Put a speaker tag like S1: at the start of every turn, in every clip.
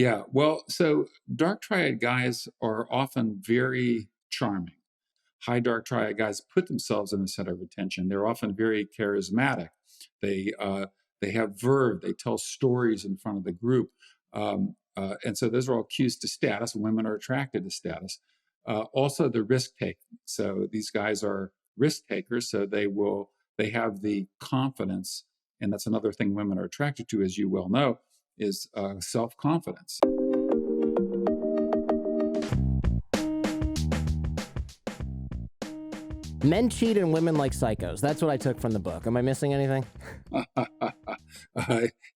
S1: Yeah. Well, so dark triad guys are often very charming. High dark triad guys put themselves in the center of attention. They're often very charismatic. They uh, they have verve. They tell stories in front of the group, and so those are all cues to status. Women are attracted to status. Also, the risk taking. So these guys are risk takers. So they have the confidence, and that's another thing women are attracted to, as you well know, is self confidence.
S2: Men cheat and women like psychos. That's what I took from the book. Am I missing anything?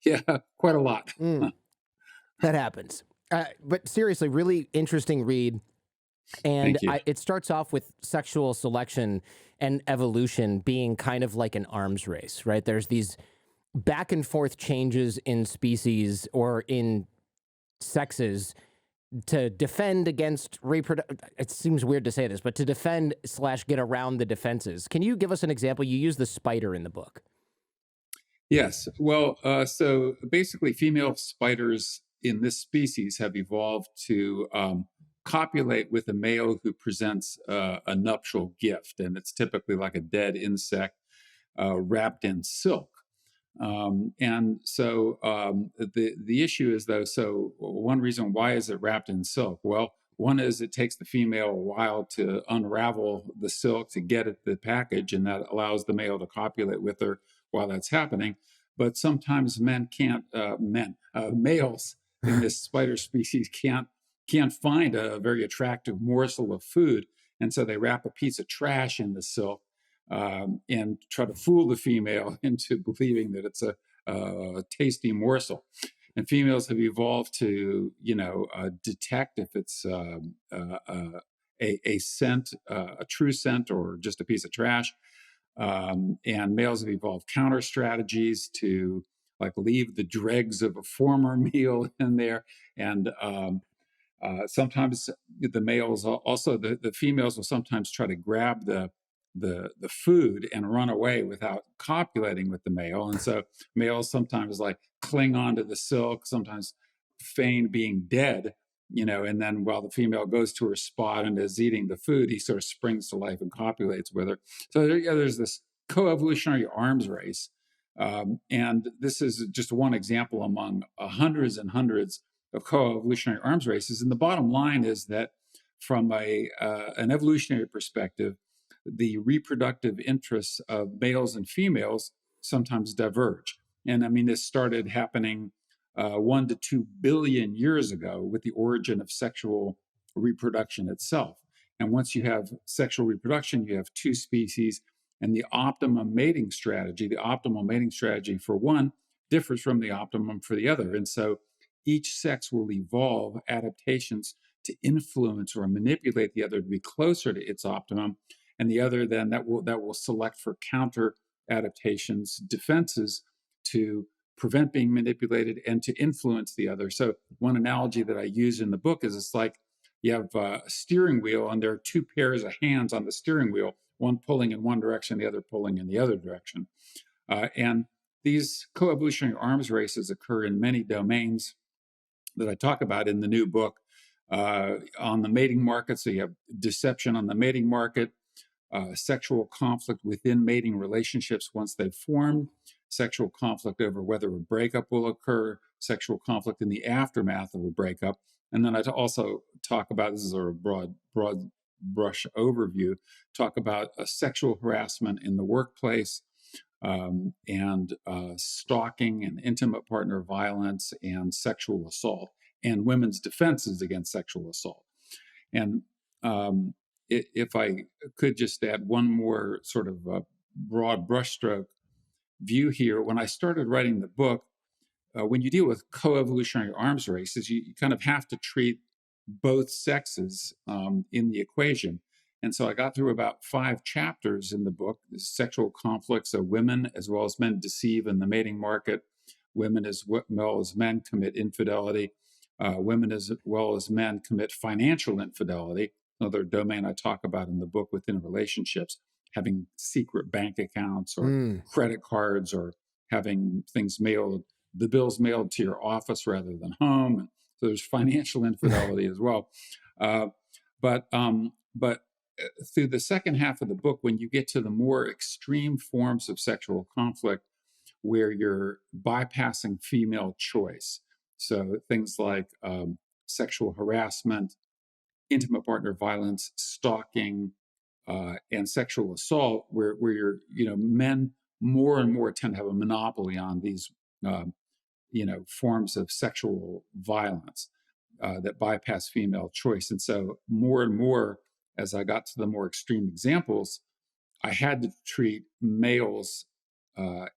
S1: Yeah, quite a lot.
S2: That happens. But seriously, really interesting read. And
S1: Thank you.
S2: it starts off with sexual selection and evolution being kind of like an arms race, right? There's these back and forth changes in species or in sexes to defend against reproduction. It seems weird to say this, but to defend / get around the defenses. Can you give us an example? You use the spider in the book.
S1: Yes. Well, so basically, female spiders in this species have evolved to copulate with a male who presents a nuptial gift, and it's typically like a dead insect wrapped in silk. And so the issue is though. So one reason why is it wrapped in silk? Well, one is it takes the female a while to unravel the silk to get at the package, and that allows the male to copulate with her while that's happening. But sometimes males in this spider species can't find a very attractive morsel of food, and so they wrap a piece of trash in the silk and try to fool the female into believing that it's a tasty morsel. And females have evolved to, detect if it's a scent, a true scent, or just a piece of trash. And males have evolved counter strategies to like leave the dregs of a former meal in there. And sometimes the males also the females will sometimes try to grab the food and run away without copulating with the male, and so males sometimes like cling onto the silk, sometimes feign being dead, and then while the female goes to her spot and is eating the food, he sort of springs to life and copulates with her. So there's this co-evolutionary arms race, and this is just one example among hundreds and hundreds of co-evolutionary arms races. And the bottom line is that from an evolutionary perspective, the reproductive interests of males and females sometimes diverge. And I mean, this started happening 1 to 2 billion years ago with the origin of sexual reproduction itself. And once you have sexual reproduction, you have two species, and the optimum mating strategy for one differs from the optimum for the other. And so each sex will evolve adaptations to influence or manipulate the other to be closer to its optimum, and the other then that will select for counter adaptations, defenses to prevent being manipulated and to influence the other. So one analogy that I use in the book is it's like you have a steering wheel, and there are two pairs of hands on the steering wheel, one pulling in one direction, the other pulling in the other direction. And these co-evolutionary arms races occur in many domains that I talk about in the new book. On the mating market, so you have deception on the mating market, sexual conflict within mating relationships once they've formed, sexual conflict over whether a breakup will occur, sexual conflict in the aftermath of a breakup. And then I also talk about, this is a broad brush overview, talk about sexual harassment in the workplace, and stalking and intimate partner violence and sexual assault, and women's defenses against sexual assault. And if I could just add one more sort of broad brushstroke view here, when I started writing the book, when you deal with co-evolutionary arms races, you kind of have to treat both sexes in the equation. And so I got through about 5 chapters in the book: sexual conflicts of women as well as men deceive in the mating market, women as well as men commit infidelity, women as well as men commit financial infidelity, another domain I talk about in the book within relationships, having secret bank accounts or credit cards, or having things mailed, the bills mailed to your office rather than home, and So there's financial infidelity as well. Uh, but through the second half of the book, when you get to the more extreme forms of sexual conflict, where you're bypassing female choice, so things like sexual harassment, intimate partner violence, stalking, and sexual assault, where you're, men more and more tend to have a monopoly on these, um, forms of sexual violence that bypass female choice. And so more and more, as I got to the more extreme examples, I had to treat males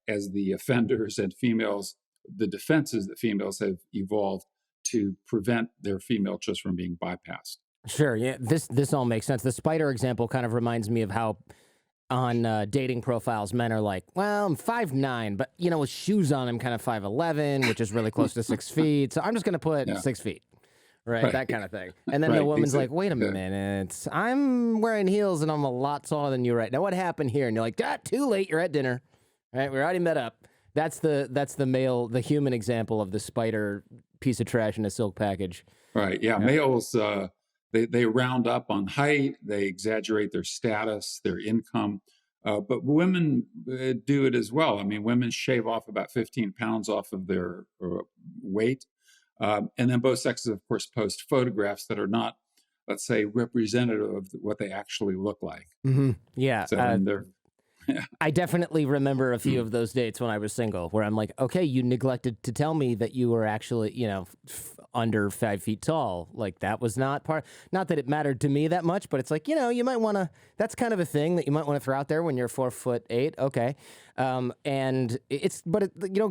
S1: as the offenders and females the defenses that females have evolved to prevent their female choice from being bypassed.
S2: Sure. Yeah. This all makes sense. The spider example kind of reminds me of how on dating profiles, men are like, well, I'm 5'9", but with shoes on, I'm kind of 5'11", which is really close to 6 feet. So I'm just gonna put
S1: Yeah,
S2: 6 feet, right?
S1: right,
S2: That kind of thing. And then the
S1: right.
S2: woman's like, wait a
S1: Yeah,
S2: minute, I'm wearing heels and I'm a lot taller than you right now. What happened here? And you're like, too late. You're at dinner, right? We already met up. That's the male, the human example of the spider piece of trash in a silk package.
S1: right. Yeah,
S2: Yeah.
S1: males they round up on height, they exaggerate their status, their income. But women do it as well. I mean, women shave off about 15 pounds off of their weight. And then both sexes, of course, post photographs that are not, let's say, representative of what they actually look like.
S2: Yeah.
S1: So, and they're, yeah,
S2: I definitely remember a few of those dates when I was single where I'm like, okay, you neglected to tell me that you were actually, under 5 feet tall. Like that was not that it mattered to me that much, but it's like, you might want to, that's kind of a thing that you might want to throw out there when you're 4'8". Okay.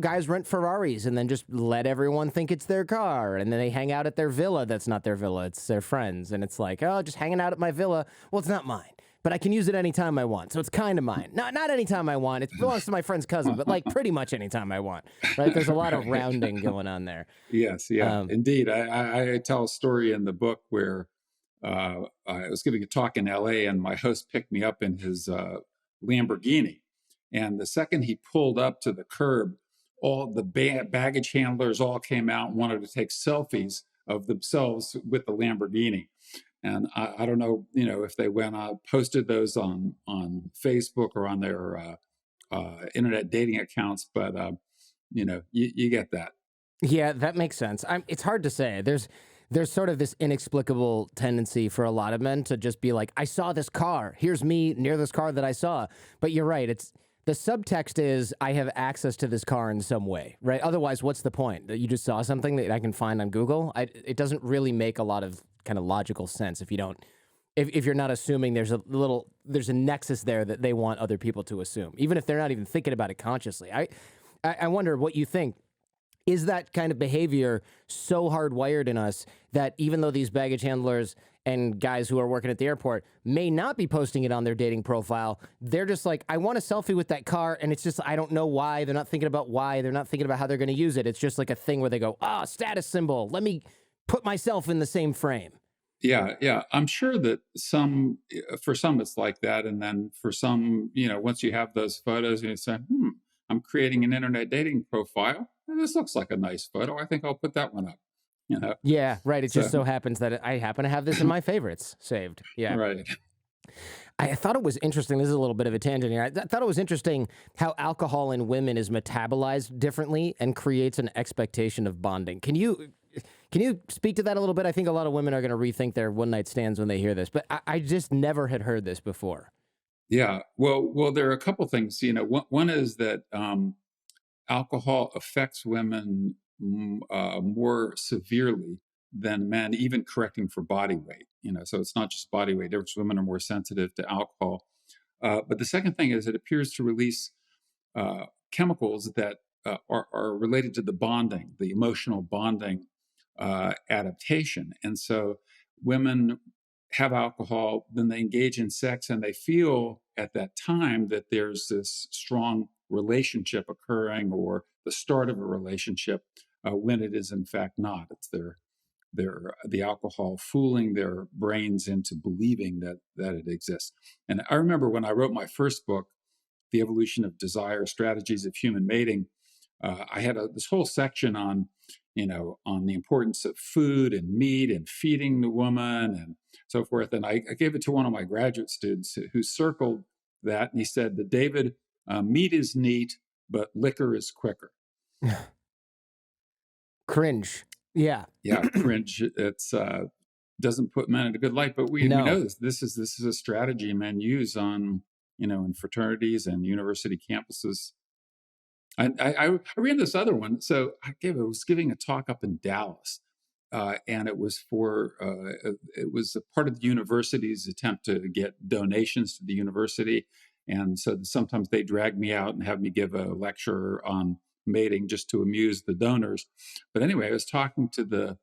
S2: Guys rent Ferraris and then just let everyone think it's their car. And then they hang out at their villa. That's not their villa. It's their friends. And it's like, oh, just hanging out at my villa. Well, it's not mine, but I can use it anytime I want. So it's kind of mine. Not anytime I want. It belongs to my friend's cousin, but like pretty much anytime I want, right? There's a lot of
S1: right.
S2: rounding going on there.
S1: Yes, yeah,
S2: Um,
S1: indeed. I tell a story in the book where I was giving a talk in LA and my host picked me up in his Lamborghini. And the second he pulled up to the curb, all the baggage handlers all came out and wanted to take selfies of themselves with the Lamborghini. And I don't know, if they went posted those on Facebook or on their internet dating accounts, but you get that.
S2: yeah, that makes sense. It's hard to say. There's sort of this inexplicable tendency for a lot of men to just be like, I saw this car. Here's me near this car that I saw. But you're right. It's the subtext is I have access to this car in some way, right? Otherwise, what's the point? That you just saw something that I can find on Google? It doesn't really make a lot of kind of logical sense if you don't if you're not assuming there's a nexus there that they want other people to assume, even if they're not even thinking about it consciously. I wonder what you think. Is that kind of behavior so hardwired in us that even though these baggage handlers and guys who are working at the airport may not be posting it on their dating profile, they're just like, I want a selfie with that car, and it's just, I don't know why. They're not thinking about why. They're not thinking about how they're going to use it. It's just like a thing where they go, status symbol. Let me put myself in the same frame.
S1: Yeah, yeah. I'm sure that for some, it's like that. And then for some, once you have those photos, you say, I'm creating an internet dating profile. This looks like a nice photo. I think I'll put that one up, you know?
S2: Yeah, right. It just
S1: So,
S2: so happens that I happen to have this in my favorites saved. Yeah.
S1: right.
S2: I thought it was interesting. This is a little bit of a tangent here. I thought it was interesting how alcohol in women is metabolized differently and creates an expectation of bonding. Can you speak to that a little bit? I think a lot of women are going to rethink their one night stands when they hear this, but I just never had heard this before.
S1: Yeah. Well, there are a couple things. One is that alcohol affects women more severely than men, even correcting for body weight. So it's not just body weight. Different women are more sensitive to alcohol. But the second thing is it appears to release chemicals that are related to the bonding, the emotional bonding adaptation. And so women have alcohol, then they engage in sex, and they feel at that time that there's this strong relationship occurring or the start of a relationship when it is in fact not. It's the alcohol fooling their brains into believing that it exists. And I remember when I wrote my first book, The Evolution of Desire: Strategies of Human Mating, I had this whole section on, on the importance of food and meat and feeding the woman and so forth. And I gave it to one of my graduate students who circled that, and he said, "The David, meat is neat, but liquor is quicker."
S2: Cringe. Yeah.
S1: Yeah, cringe. It's doesn't put men in a good light, but we
S2: No.
S1: know this. This is a strategy men use on in fraternities and university campuses. I ran this other one. So I was giving a talk up in Dallas, and it was it was a part of the university's attempt to get donations to the university, and so sometimes they drag me out and have me give a lecture on mating just to amuse the donors. But anyway, I was talking to the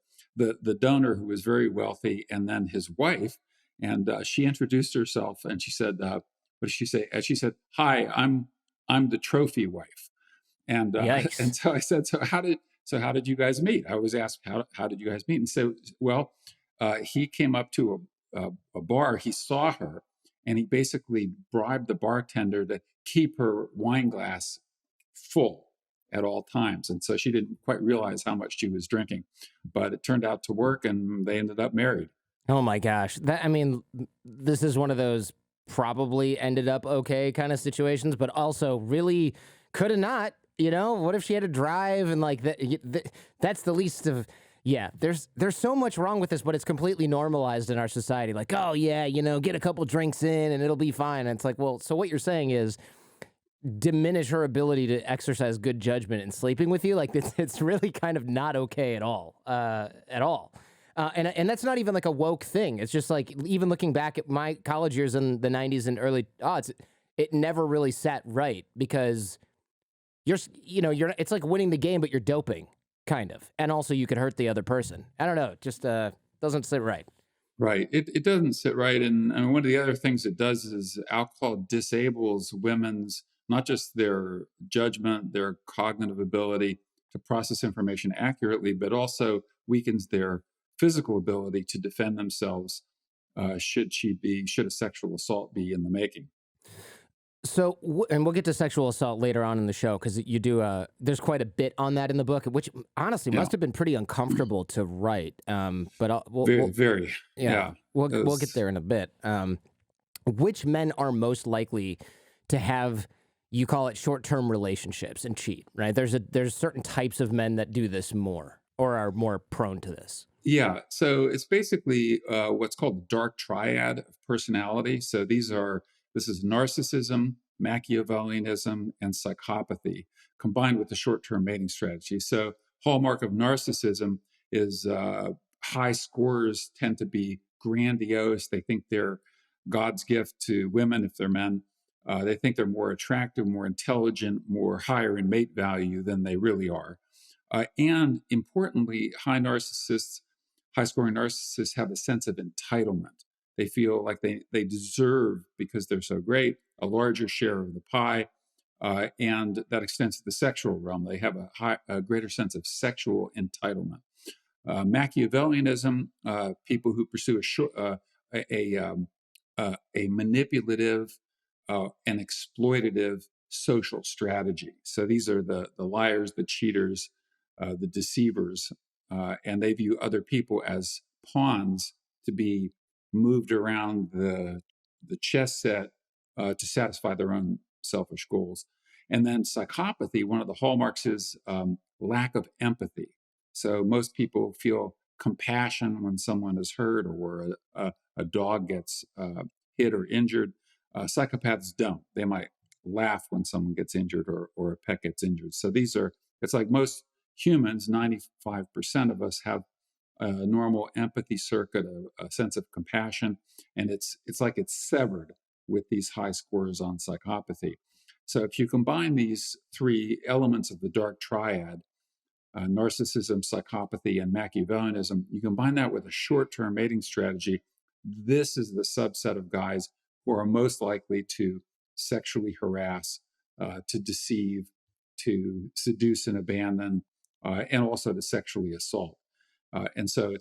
S1: donor who was very wealthy, and then his wife, and she introduced herself, and she said, "What did she say?" And she said, "Hi, I'm the trophy wife." And
S2: Yikes.
S1: and so I said, how did you guys meet? I was asked, how did you guys meet? And so, well, he came up to a bar. He saw her, and he basically bribed the bartender to keep her wine glass full at all times. And so she didn't quite realize how much she was drinking, but it turned out to work, and they ended up married.
S2: Oh my gosh. This is one of those probably ended up okay kind of situations, but also really could have not. What if she had to drive and like that? That's the least of. Yeah, there's so much wrong with this, but it's completely normalized in our society. Like, oh yeah, get a couple drinks in and it'll be fine. And it's like, well, so what you're saying is diminish her ability to exercise good judgment in sleeping with you. Like, it's really kind of not okay at all, at all. And that's not even like a woke thing. It's just like even looking back at my college years in the '90s and early odds, it never really sat right because you're it's like winning the game, but you're doping, kind of, and also you could hurt the other person. I don't know, it just doesn't sit right.
S1: Right. It doesn't sit right. And one of the other things it does is alcohol disables women's, not just their judgment, their cognitive ability to process information accurately, but also weakens their physical ability to defend themselves should a sexual assault be in the making.
S2: So, and we'll get to sexual assault later on in the show because you do. There's quite a bit on that in the book, which honestly
S1: Yeah.
S2: must have been pretty uncomfortable to write. But
S1: Very. Yeah.
S2: we'll get there in a bit. Which men are most likely to have? You call it short-term relationships and cheat, right? There's certain types of men that do this more or are more prone to this.
S1: Yeah, so it's basically what's called the dark triad of personality. So this is narcissism, Machiavellianism, and psychopathy combined with the short-term mating strategy. So hallmark of narcissism is high scorers tend to be grandiose. They think they're God's gift to women if they're men. They think they're more attractive, more intelligent, more higher in mate value than they really are. And importantly, high scoring narcissists have a sense of entitlement. They feel like they deserve, because they're so great, a larger share of the pie. And that extends to the sexual realm. They have a greater sense of sexual entitlement. Machiavellianism, people who pursue a manipulative and exploitative social strategy. So these are the liars, the cheaters, the deceivers, and they view other people as pawns to be moved around the chess set to satisfy their own selfish goals. And then psychopathy, one of the hallmarks is lack of empathy. So most people feel compassion when someone is hurt or a dog gets hit or injured. Psychopaths don't. They might laugh when someone gets injured or a pet gets injured. So it's like most humans, 95% of us have a normal empathy circuit, a sense of compassion, and it's like it's severed with these high scores on psychopathy. So if you combine these three elements of the dark triad, narcissism, psychopathy, and Machiavellianism, you combine that with a short-term mating strategy, this is the subset of guys who are most likely to sexually harass, to deceive, to seduce and abandon, and also to sexually assault. And so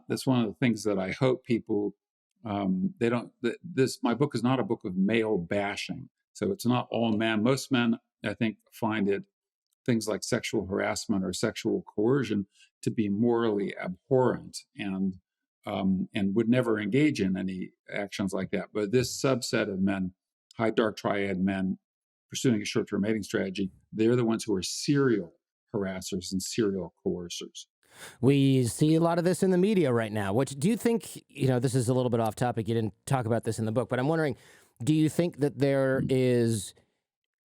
S1: that's one of the things that I hope people, they don't, my book is not a book of male bashing. So it's not all men. Most men, I think, things like sexual harassment or sexual coercion to be morally abhorrent and would never engage in any actions like that. But this subset of men, high dark triad men pursuing a short-term mating strategy, they're the ones who are serial harassers and serial coercers.
S2: We see a lot of this in the media right now. Which do you think, this is a little bit off topic. You didn't talk about this in the book, but I'm wondering, do you think that there is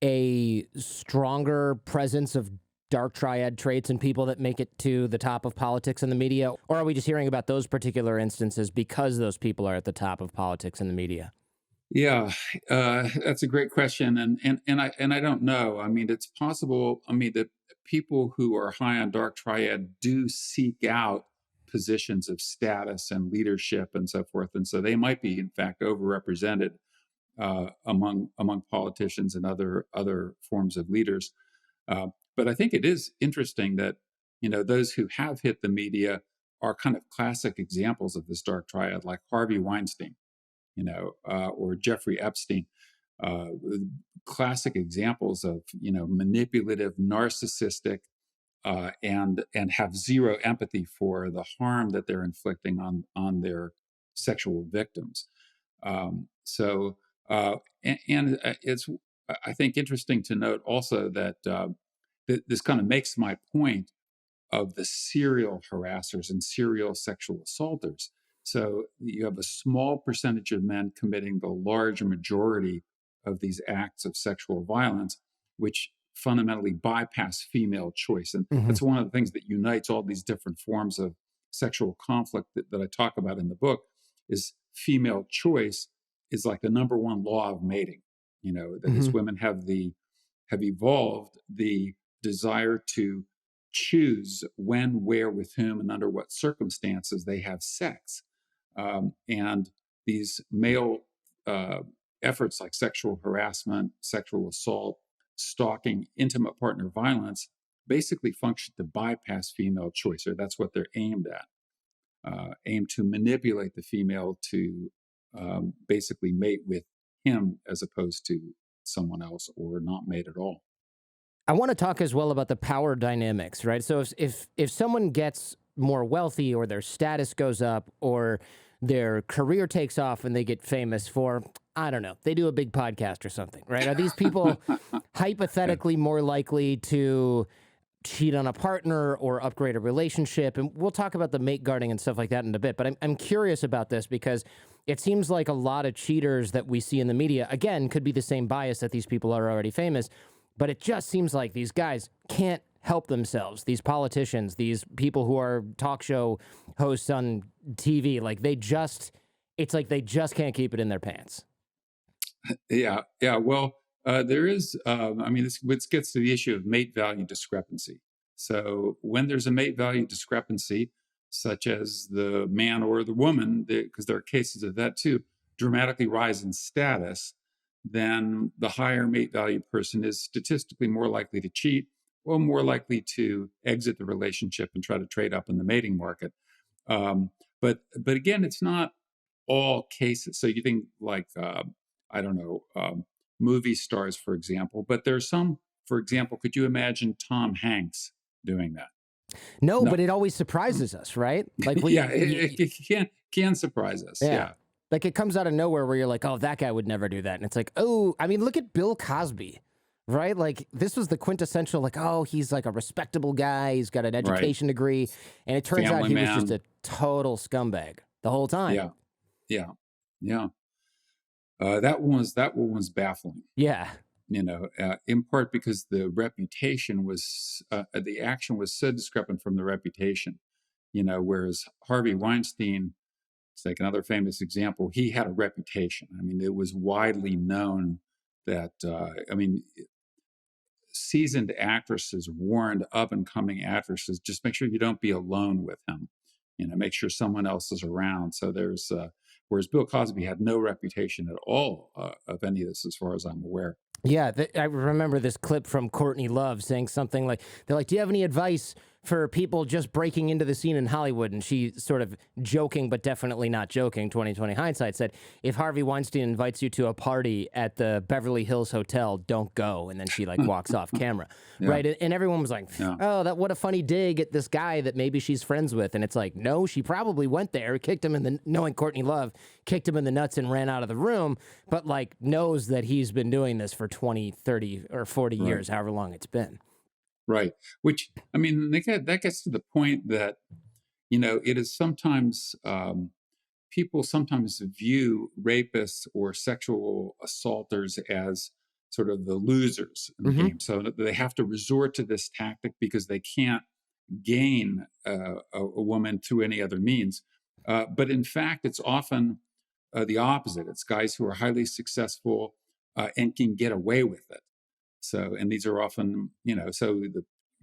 S2: a stronger presence of dark triad traits in people that make it to the top of politics in the media? Or are we just hearing about those particular instances because those people are at the top of politics in the media?
S1: Yeah, that's a great question, and I don't know. I mean, it's possible. I mean, that people who are high on dark triad do seek out positions of status and leadership and so forth, and so they might be, in fact, overrepresented among politicians and other forms of leaders. But I think it is interesting that those who have hit the media are kind of classic examples of this dark triad, like Harvey Weinstein, or Jeffrey Epstein, uh, classic examples of manipulative, narcissistic, and have zero empathy for the harm that they're inflicting on their sexual victims. So, and it's I think interesting to note also that this kind of makes my point of the serial harassers and serial sexual assaulters. So you have a small percentage of men committing the large majority of these acts of sexual violence, which fundamentally bypass female choice. And
S2: Hmm.
S1: that's one of the things that unites all these different forms of sexual conflict that I talk about in the book is female choice is like the number one law of mating. That is,
S2: Hmm.
S1: women have evolved the desire to choose when, where, with whom, and under what circumstances they have sex. And these male uh, efforts like sexual harassment, sexual assault, stalking, intimate partner violence basically function to bypass female choice, or that's what they're aimed at. Aim to manipulate the female to basically mate with him as opposed to someone else or not mate at all.
S2: I want to talk as well about the power dynamics, right? So if someone gets more wealthy or their status goes up or their career takes off and they get famous for, I don't know, they do a big podcast or something, right? Are these people
S1: Yeah.
S2: hypothetically more likely to cheat on a partner or upgrade a relationship? And we'll talk about the mate guarding and stuff like that in a bit. But I'm curious about this because it seems like a lot of cheaters that we see in the media, again, could be the same bias that these people are already famous. But it just seems like these guys can't help themselves. These politicians, these people who are talk show hosts on TV, it's like they just can't keep it in their pants.
S1: Yeah, yeah. Well, there is. I mean, this gets to the issue of mate value discrepancy. So when there's a mate value discrepancy, such as the man or the woman, because there are cases of that too, dramatically rise in status, then the higher mate value person is statistically more likely to cheat or more likely to exit the relationship and try to trade up in the mating market. But again, it's not all cases. So you think like I don't know, movie stars, for example. But there's some, for example, could you imagine Tom Hanks doing that?
S2: No,
S1: No.
S2: but it always surprises us, right? Like
S1: Yeah, it can surprise us.
S2: yeah.
S1: Yeah,
S2: Like it comes out of nowhere where you're like, oh, that guy would never do that. And it's like, oh, I mean, look at Bill Cosby, right? Like this was the quintessential, like, oh, he's like a respectable guy. He's got an
S1: right.
S2: education degree. And it turns out
S1: Family
S2: he was just
S1: man.
S2: a total scumbag the whole time.
S1: Yeah, yeah, yeah. That one was baffling.
S2: Yeah.
S1: In part because the action was so discrepant from the reputation. Whereas Harvey Weinstein, it's like another famous example. He had a reputation. I mean, it was widely known that, I mean, seasoned actresses warned up and coming actresses, just make sure you don't be alone with him. Make sure someone else is around. So whereas Bill Cosby had no reputation at all of any of this, as far as I'm aware.
S2: Yeah, I remember this clip from Courtney Love saying something like, they're like, do you have any advice for people just breaking into the scene in Hollywood. And she sort of joking, but definitely not joking, 2020 hindsight, said, if Harvey Weinstein invites you to a party at the Beverly Hills Hotel, don't go. And then she like walks off camera.
S1: Yeah.
S2: Right. And everyone was like,
S1: Yeah.
S2: oh, what a funny dig at this guy that maybe she's friends with. And it's like, no, she probably went there, kicked him in the, knowing Courtney Love, kicked him in the nuts and ran out of the room, but like knows that he's been doing this for 20, 30 or 40
S1: Right.
S2: years, however long it's been.
S1: Right. Which, I mean, that gets to the point that, it is sometimes, people sometimes view rapists or sexual assaulters as sort of the losers in the game. So they have to resort to this tactic because they can't gain a woman through any other means. But in fact, it's often the opposite. It's guys who are highly successful and can get away with it. So, and these are often, you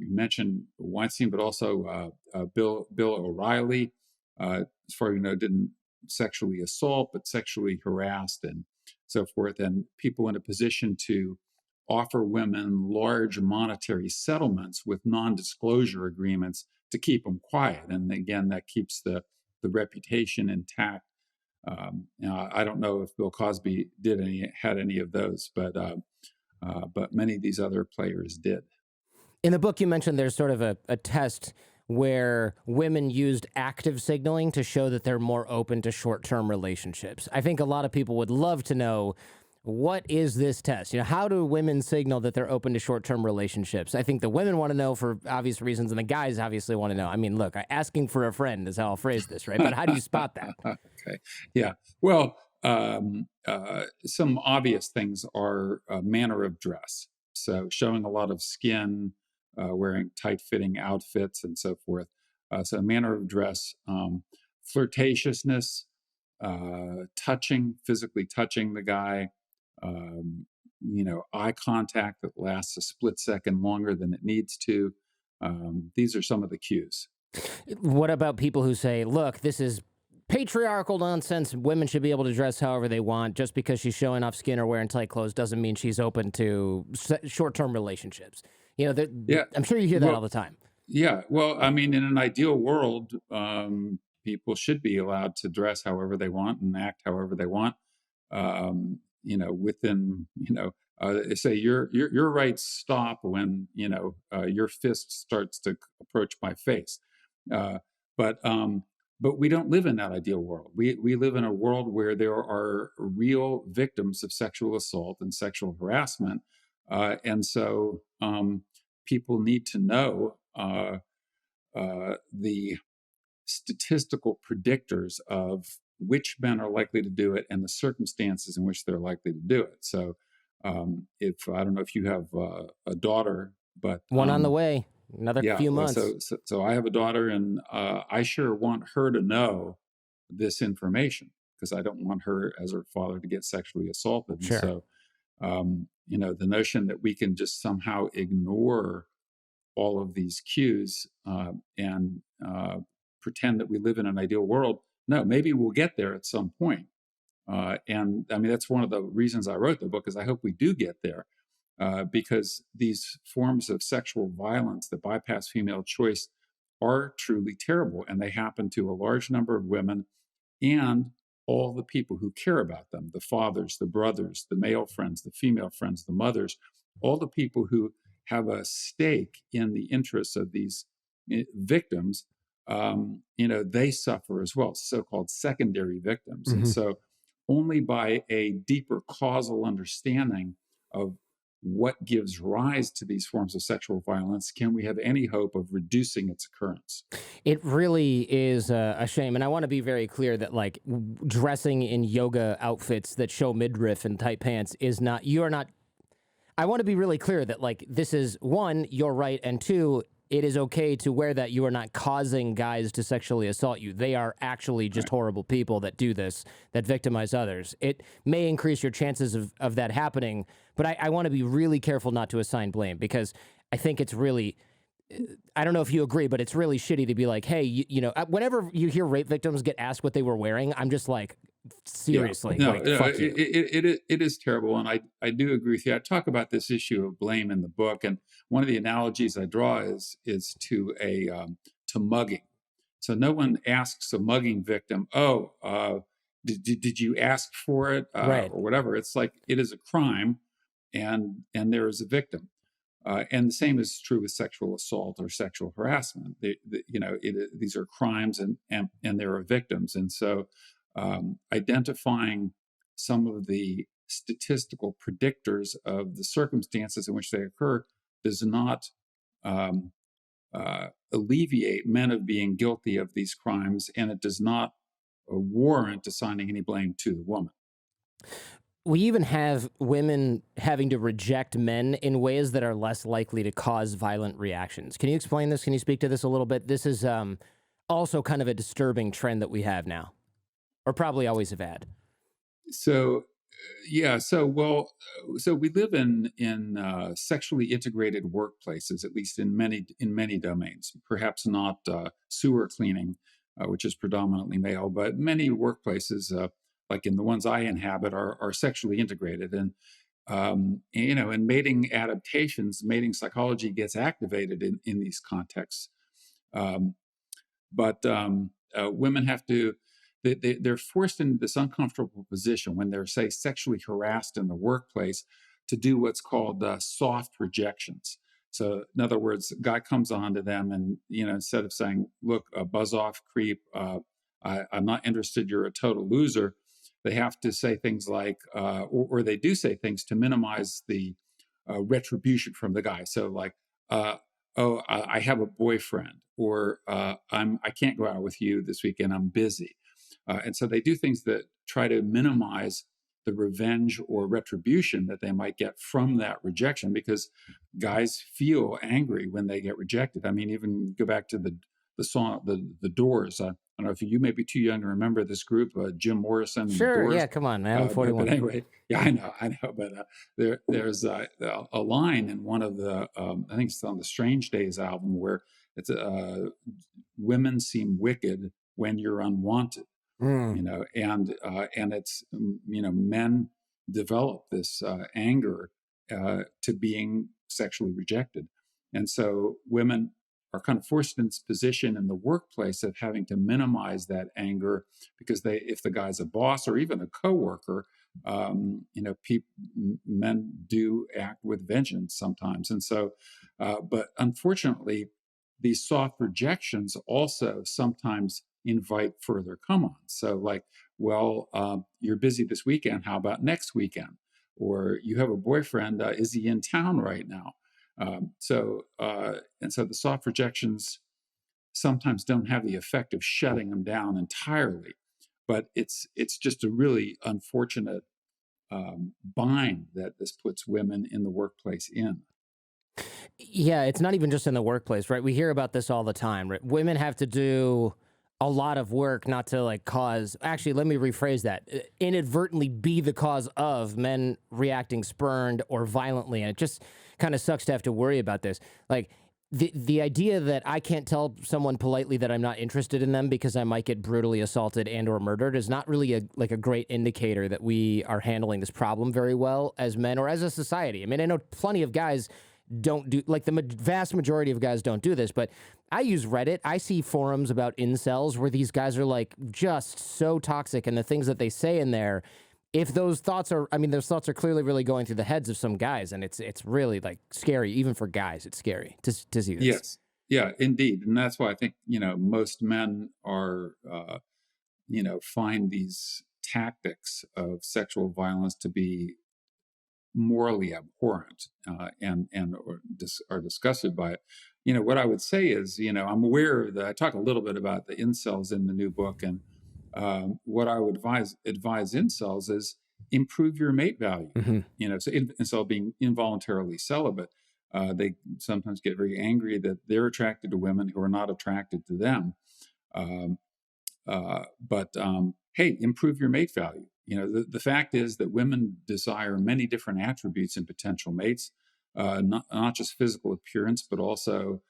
S1: mentioned Weinstein, but also Bill O'Reilly, as far as didn't sexually assault, but sexually harassed and so forth. And people in a position to offer women large monetary settlements with non-disclosure agreements to keep them quiet. And again, that keeps the reputation intact. I don't know if Bill Cosby had any of those, but many of these other players did.
S2: In the book, you mentioned there's sort of a test where women used active signaling to show that they're more open to short-term relationships. I think a lot of people would love to know, what is this test? How do women signal that they're open to short-term relationships? I think the women want to know for obvious reasons, and the guys obviously want to know. I mean, look, asking for a friend is how I'll phrase this, right? But how do you spot that?
S1: Okay. Yeah. Well, some obvious things are manner of dress. So showing a lot of skin, wearing tight-fitting outfits, and so forth. So manner of dress, flirtatiousness, physically touching the guy, eye contact that lasts a split second longer than it needs to. These are some of the cues.
S2: What about people who say, look, this is patriarchal nonsense. Women should be able to dress however they want. Just because she's showing off skin or wearing tight clothes doesn't mean she's open to short-term relationships. I'm sure you hear that all the time.
S1: Yeah. Well, I mean, in an ideal world, people should be allowed to dress however they want and act however they want. Within, say your rights stop when, your fist starts to approach my face. But we don't live in that ideal world. We live in a world where there are real victims of sexual assault and sexual harassment. And so people need to know the statistical predictors of which men are likely to do it and the circumstances in which they're likely to do it. So if I don't know if you have a daughter, but
S2: one on the way, another few months.
S1: So I have a daughter, and I sure want her to know this information because I don't want her as her father to get sexually assaulted.
S2: Sure.
S1: So the notion that we can just somehow ignore all of these cues and pretend that we live in an ideal world. No, maybe we'll get there at some point. And I mean, that's one of the reasons I wrote the book, is I hope we do get there, because these forms of sexual violence that bypass female choice are truly terrible, and they happen to a large number of women and all the people who care about them, the fathers, the brothers, the male friends, the female friends, the mothers, all the people who have a stake in the interests of these victims. They suffer as well, so-called secondary victims.
S2: Mm-hmm.
S1: And so only by a deeper causal understanding of what gives rise to these forms of sexual violence can we have any hope of reducing its occurrence.
S2: It really is a shame. And I want to be very clear that like dressing in yoga outfits that show midriff and tight pants is not, I want to be really clear that like, this is one, your right. And two, it is okay to wear that. You are not causing guys to sexually assault you. They are actually just horrible people that do this, that victimize others. It may increase your chances of that happening, but I want to be really careful not to assign blame, because I think it's really, I don't know if you agree, but it's really shitty to be like, hey, whenever you hear rape victims get asked what they were wearing, I'm just like, seriously,
S1: No,
S2: like, fuck you.
S1: it is terrible, and I do agree with you. I talk about this issue of blame in the book, and one of the analogies I draw is to a to mugging. So no one asks a mugging victim, "Oh, did you ask for it?"
S2: Right.
S1: Or whatever. It's like it is a crime, and there is a victim. And the same is true with sexual assault or sexual harassment. These are crimes, and there are victims. And so, identifying some of the statistical predictors of the circumstances in which they occur does not um, alleviate men of being guilty of these crimes, and it does not warrant assigning any blame to the woman.
S2: We even have women having to reject men in ways that are less likely to cause violent reactions. Can you explain this? Can you speak to this a little bit? This is also kind of a disturbing trend that we have now, or probably always have had.
S1: So, yeah. So we live in sexually integrated workplaces, at least in many domains. Perhaps not sewer cleaning, which is predominantly male, but many workplaces, like in the ones I inhabit, are sexually integrated. And in mating adaptations, mating psychology gets activated in these contexts. Um, but women have to they're forced into this uncomfortable position when they're, say, sexually harassed in the workplace, to do what's called soft rejections. So in other words, a guy comes on to them, and instead of saying, look, buzz off, creep, I'm not interested, you're a total loser, they have to say things like or they do say things to minimize the retribution from the guy. So like, uh, oh, I have a boyfriend, or I can't go out with you this weekend, I'm busy. And so they do things that try to minimize the revenge or retribution that they might get from that rejection, because guys feel angry when they get rejected. I mean, even go back to the song, the Doors. I don't know if you may be too young to remember this group, Jim Morrison and the
S2: Sure.
S1: Doors.
S2: Yeah. Come on, man. I'm
S1: But
S2: 41.
S1: anyway, yeah, I know. But there's a line in one of the, I think it's on the Strange Days album, where it's women seem wicked when you're unwanted.
S2: Mm.
S1: And it's men develop this anger to being sexually rejected, and so women are kind of forced in this position in the workplace of having to minimize that anger, because if the guy's a boss or even a coworker, men do act with vengeance sometimes. And so but unfortunately, these soft rejections also sometimes invite further come on. So, like, well, you're busy this weekend. How about next weekend? Or you have a boyfriend. Is he in town right now? And so the soft rejections sometimes don't have the effect of shutting them down entirely, but it's just a really unfortunate bind that this puts women in the workplace in.
S2: Yeah, it's not even just in the workplace, right? We hear about this all the time, right? Women have to do a lot of work not to like cause, actually, let me rephrase that, inadvertently be the cause of men reacting spurned or violently. And it just kind of sucks to have to worry about this. Like, the idea that I can't tell someone politely that I'm not interested in them because I might get brutally assaulted and or murdered is not really a great indicator that we are handling this problem very well as men or as a society. I mean, I know plenty of guys don't do, like, the vast majority of guys don't do this, but I use Reddit. I see forums about incels where these guys are like just so toxic, and the things that they say in there, if those thoughts are, I mean, those thoughts are clearly really going through the heads of some guys, and it's really like scary, even for guys. It's scary to see this.
S1: Yes, yeah, indeed, and that's why I think most men are find these tactics of sexual violence to be morally abhorrent, and are disgusted by it. What I would say is, I'm aware that I talk a little bit about the incels in the new book, and what I would advise incels is improve your mate value.
S2: Hmm.
S1: So incel being involuntarily celibate, they sometimes get very angry that they're attracted to women who are not attracted to them. Um, but hey, improve your mate value. The fact is that women desire many different attributes in potential mates, not just physical appearance, but also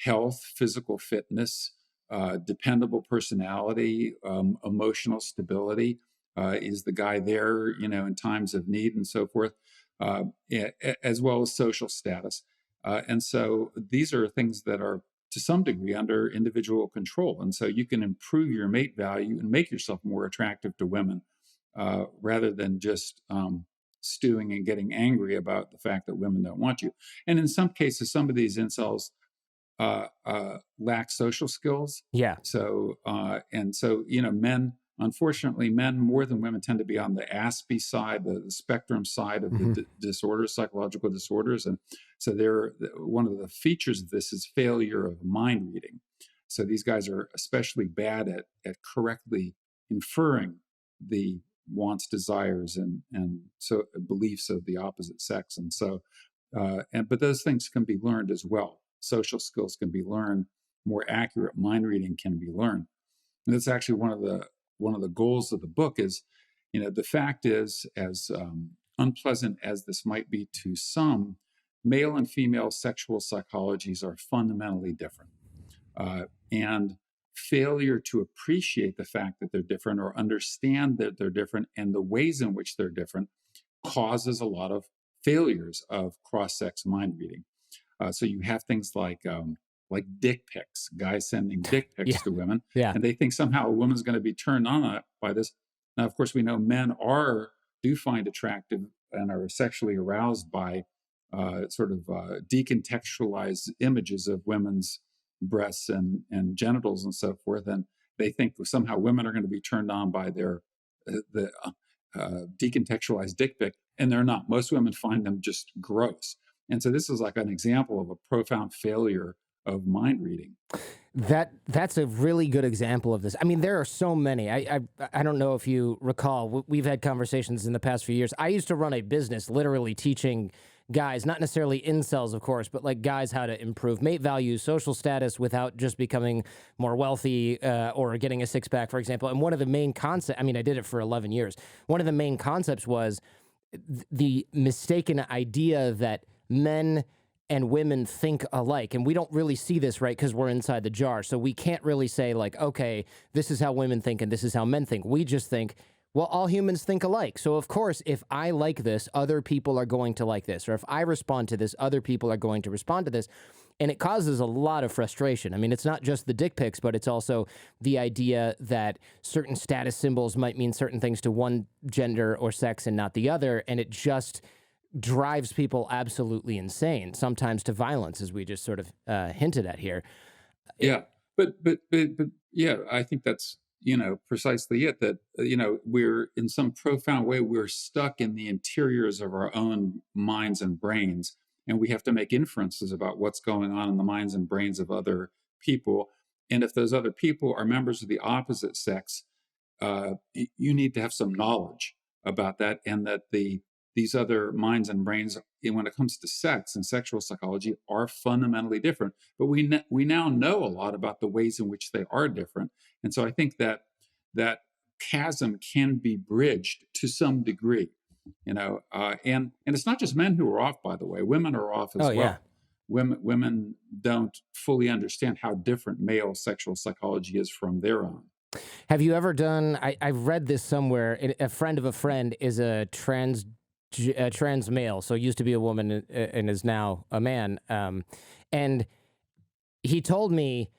S1: health, physical fitness, dependable personality, emotional stability. Is the guy there, in times of need and so forth, as well as social status. And so these are things that are to some degree under individual control. And so you can improve your mate value and make yourself more attractive to women rather than just stewing and getting angry about the fact that women don't want you. And in some cases, some of these incels lack social skills.
S2: Yeah.
S1: So, men, unfortunately, men more than women tend to be on the ASPE side, the spectrum side of
S2: Hmm.
S1: the disorders, psychological disorders. And so one of the features of this is failure of mind reading. So these guys are especially bad at correctly inferring the wants, desires, and so beliefs of the opposite sex. And so, but those things can be learned as well. Social skills can be learned. More accurate mind reading can be learned. And that's actually one of the goals of the book is, the fact is, as unpleasant as this might be to some, male and female sexual psychologies are fundamentally different. And failure to appreciate the fact that they're different or understand that they're different and the ways in which they're different causes a lot of failures of cross-sex mind reading. So you have things like dick pics, guys sending dick
S2: Yeah.
S1: pics to women,
S2: Yeah.
S1: and they think somehow a woman's going to be turned on by this. Now, of course, we know men do find attractive and are sexually aroused by decontextualized images of women's breasts and genitals and so forth, and they think somehow women are going to be turned on by the decontextualized dick pic, and they're not. Most women find them just gross. And so this is like an example of a profound failure of mind reading.
S2: That's a really good example of this. I mean, there are so many. I don't know if you recall. We've had conversations in the past few years. I used to run a business literally teaching guys, not necessarily incels, of course, but like guys how to improve mate value, social status without just becoming more wealthy or getting a six pack, for example. And one of the main concepts, I mean, I did it for 11 years. One of the main concepts was the mistaken idea that men and women think alike. And we don't really see this, right? Because we're inside the jar. So we can't really say, like, okay, this is how women think and this is how men think. We just think, well, all humans think alike. So, of course, if I like this, other people are going to like this. Or if I respond to this, other people are going to respond to this. And it causes a lot of frustration. I mean, it's not just the dick pics, but it's also the idea that certain status symbols might mean certain things to one gender or sex and not the other. And it just drives people absolutely insane, sometimes to violence, as we just sort of hinted at here.
S1: Yeah, but yeah, I think that's precisely it. That we're in some profound way we're stuck in the interiors of our own minds and brains, and we have to make inferences about what's going on in the minds and brains of other people. And if those other people are members of the opposite sex, you need to have some knowledge about that, and that these other minds and brains, when it comes to sex and sexual psychology, are fundamentally different. But we now know a lot about the ways in which they are different, and so I think that chasm can be bridged to some degree, and it's not just men who are off, by the way. Women are off as well.
S2: Yeah.
S1: Women don't fully understand how different male sexual psychology is from their own.
S2: Have you ever done? I've read this somewhere. A friend of a friend is a trans male, so used to be a woman and is now a man. And he told me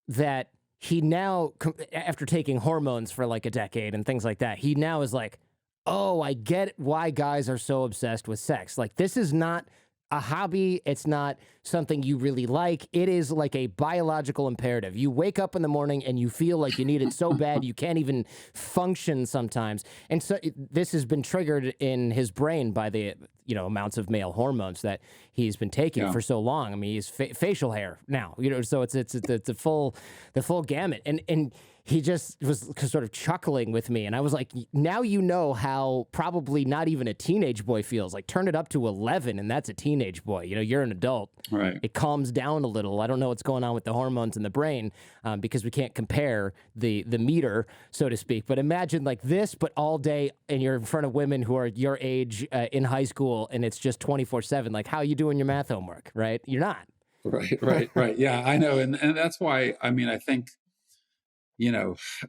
S2: that he now, after taking hormones for like a decade and things like that, he now is like, oh, I get why guys are so obsessed with sex. Like, this is not a hobby. It's not something you really like. It is like a biological imperative. You wake up in the morning and you feel like you need it so bad you can't even function sometimes. And so this has been triggered in his brain by the amounts of male hormones that he's been taking for so long. I mean, he's facial hair now, so it's the full gamut. And he just was sort of chuckling with me. And I was like, now you know how probably not even a teenage boy feels. Like, turn it up to 11 and that's a teenage boy. You're an adult.
S1: Right.
S2: It calms down a little. I don't know what's going on with the hormones in the brain because we can't compare the meter, so to speak. But imagine like this, but all day, and you're in front of women who are your age in high school, and it's just 24/7. Like, how are you doing your math homework, right? You're not.
S1: Right. Yeah, I know. And that's why, I mean, I think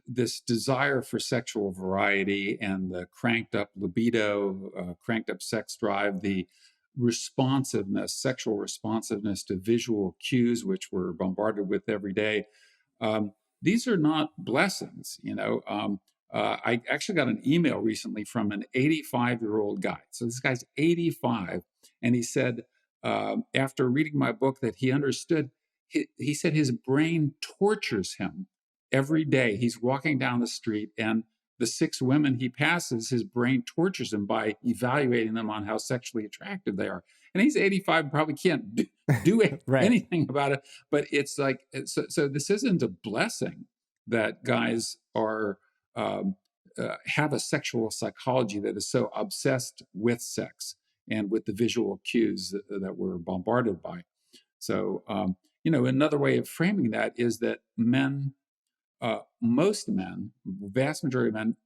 S1: this desire for sexual variety and the cranked up libido, cranked up sex drive, the responsiveness, sexual responsiveness to visual cues, which we're bombarded with every day. Um, these are not blessings. I actually got an email recently from an 85-year-old guy. So this guy's 85, and he said, after reading my book, that he understood. He said his brain tortures him every day. He's walking down the street, and the 6 women he passes, his brain tortures him by evaluating them on how sexually attractive they are. And he's 85, probably can't do
S2: Right.
S1: anything about it. But it's like, so this isn't a blessing that guys are have a sexual psychology that is so obsessed with sex and with the visual cues that we're bombarded by. So, another way of framing that is that most men, vast majority of men,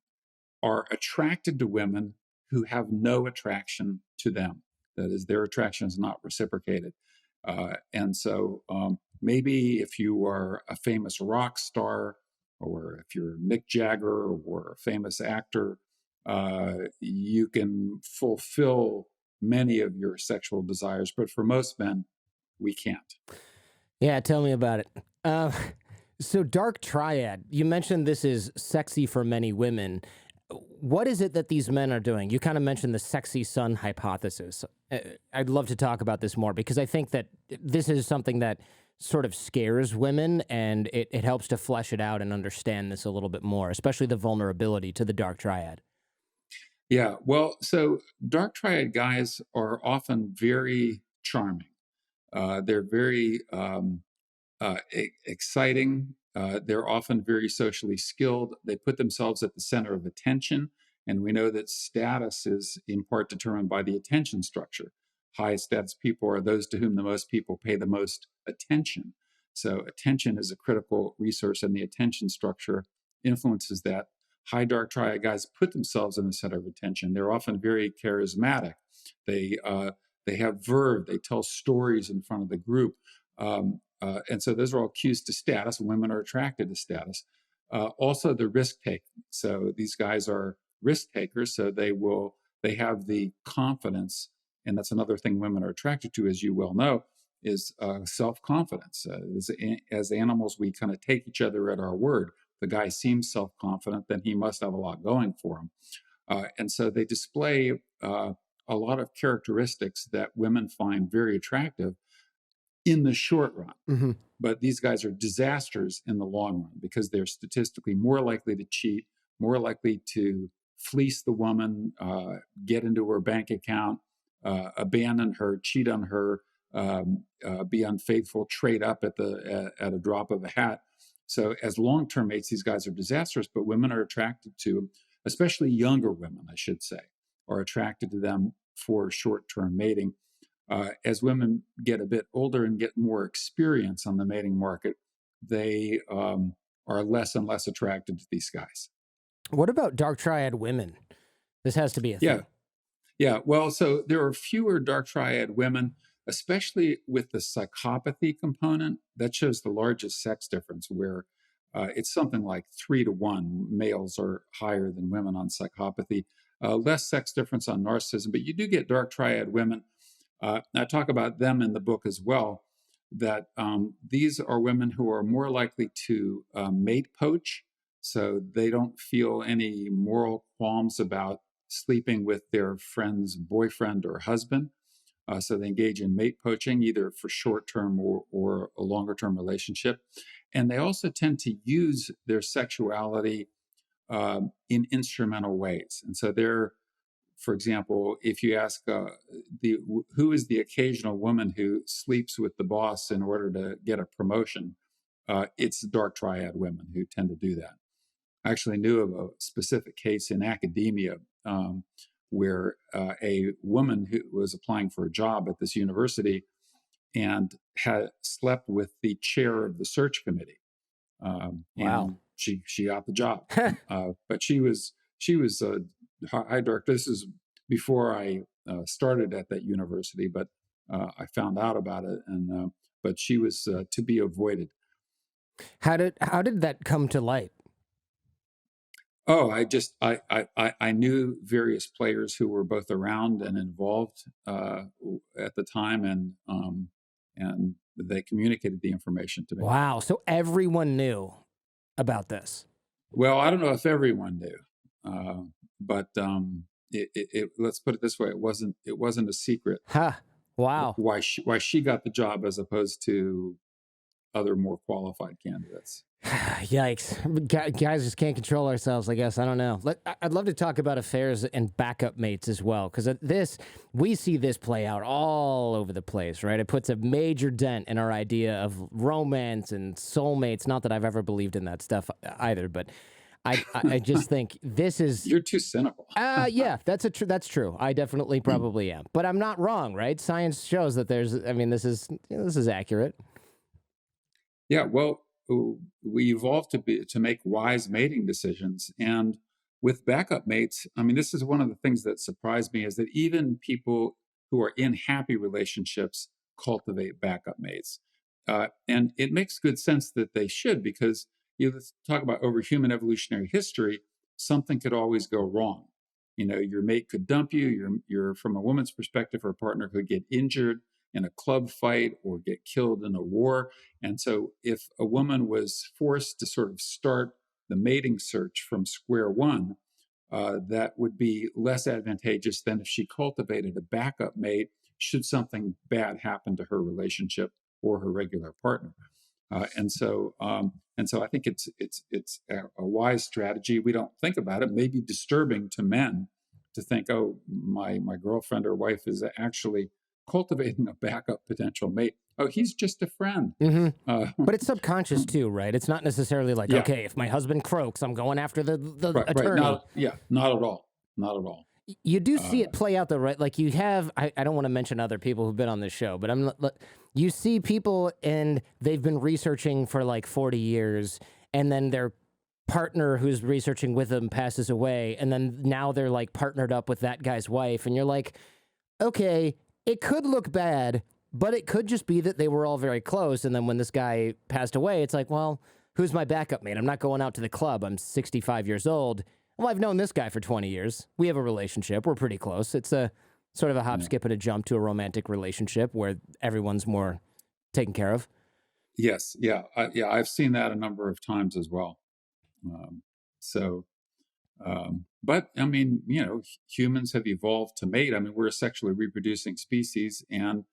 S1: are attracted to women who have no attraction to them. That is, their attraction is not reciprocated. And so maybe if you are a famous rock star, or if you're Mick Jagger or a famous actor, you can fulfill many of your sexual desires. But for most men, we can't.
S2: Yeah, tell me about it. So dark triad, you mentioned this is sexy for many women. What is it that these men are doing? You kind of mentioned the sexy sun hypothesis. I'd love to talk about this more because I think that this is something that sort of scares women, and it helps to flesh it out and understand this a little bit more, especially the vulnerability to the dark triad.
S1: Yeah, well, so dark triad guys are often very charming. They're very exciting. They're often very socially skilled. They put themselves at the center of attention. And we know that status is in part determined by the attention structure. High status people are those to whom the most people pay the most attention. So, attention is a critical resource, and the attention structure influences that. High dark triad guys put themselves in the center of attention. They're often very charismatic. They have verve. They tell stories in front of the group. And so those are all cues to status. Women are attracted to status. Also, the risk taking. So these guys are risk takers. So they have the confidence, and that's another thing women are attracted to, as you well know, is self confidence. As animals, we kind of take each other at our word. The guy seems self confident, then he must have a lot going for him. And so they display a lot of characteristics that women find very attractive in the short run.
S2: Mm-hmm.
S1: But these guys are disasters in the long run because they're statistically more likely to cheat, more likely to fleece the woman, get into her bank account, abandon her, cheat on her, be unfaithful, trade up at a drop of a hat. So as long-term mates, these guys are disasters, but women are attracted to them, especially younger women, I should say, are attracted to them for short-term mating. As women get a bit older and get more experience on the mating market, they are less and less attracted to these guys.
S2: What about dark triad women? This has to be a
S1: Yeah,
S2: thing.
S1: yeah. Well, so there are fewer dark triad women, especially with the psychopathy component. That shows the largest sex difference, where it's something like 3 to 1. Males are higher than women on psychopathy. Less sex difference on narcissism, but you do get dark triad women. I talk about them in the book as well, that these are women who are more likely to mate poach. So they don't feel any moral qualms about sleeping with their friend's boyfriend or husband. So they engage in mate poaching, either for short term or a longer term relationship. And they also tend to use their sexuality in instrumental ways. And so they're, for example, if you ask who is the occasional woman who sleeps with the boss in order to get a promotion, it's dark triad women who tend to do that. I actually knew of a specific case in academia where a woman who was applying for a job at this university and had slept with the chair of the search committee,
S2: Wow.
S1: and she got the job. But she was a high dark. This is before I started at that university, but I found out about it, and but she was to be avoided.
S2: How did that come to light?
S1: Oh, I knew various players who were both around and involved at the time, and they communicated the information to me.
S2: Wow. So everyone knew about this.
S1: Well, I don't know if everyone knew, but let's put it this way: it wasn't a secret
S2: Ha. Wow.
S1: why she got the job as opposed to other more qualified candidates.
S2: Yikes. Guys just can't control ourselves, I guess. I don't know. I'd love to talk about affairs and backup mates as well, because we see this play out all over the place, right? It puts a major dent in our idea of romance and soulmates. Not that I've ever believed in that stuff either, but I just think this is.
S1: You're too cynical.
S2: Yeah, that's true. I definitely probably am, but I'm not wrong, right? Science shows that this is accurate.
S1: Yeah, well, we evolved to make wise mating decisions, and with backup mates, I mean, this is one of the things that surprised me is that even people who are in happy relationships cultivate backup mates, and it makes good sense that they should because let's talk about over human evolutionary history. Something could always go wrong. Your mate could dump you. You're from a woman's perspective, her partner could get injured in a club fight or get killed in a war. And so, if a woman was forced to sort of start the mating search from square one, that would be less advantageous than if she cultivated a backup mate should something bad happen to her relationship or her regular partner. And so I think it's a wise strategy. We don't think about it. Maybe disturbing to men to think, oh, my girlfriend or wife is actually cultivating a backup potential mate. Oh, he's just a friend.
S2: But it's subconscious too, right? It's not necessarily like,
S1: Yeah.
S2: okay, if my husband croaks, I'm going after the
S1: Right.
S2: attorney.
S1: Not at all. Not at all.
S2: You do see it play out though, right? Like you have, I don't want to mention other people who've been on this show, but you see people and they've been researching for like 40 years, and then their partner who's researching with them passes away, and then now they're like partnered up with that guy's wife, and you're like, okay, it could look bad, but it could just be that they were all very close, and then when this guy passed away, it's like, well, who's my backup mate? I'm not going out to the club. I'm 65 years old. Well, I've known this guy for 20 years. We have a relationship. We're pretty close. It's a sort of a hop, skip, and a jump to a romantic relationship where everyone's more taken care of.
S1: Yes. Yeah. I've seen that a number of times as well. Um, so, but I mean, humans have evolved to mate. I mean, we're a sexually reproducing species, and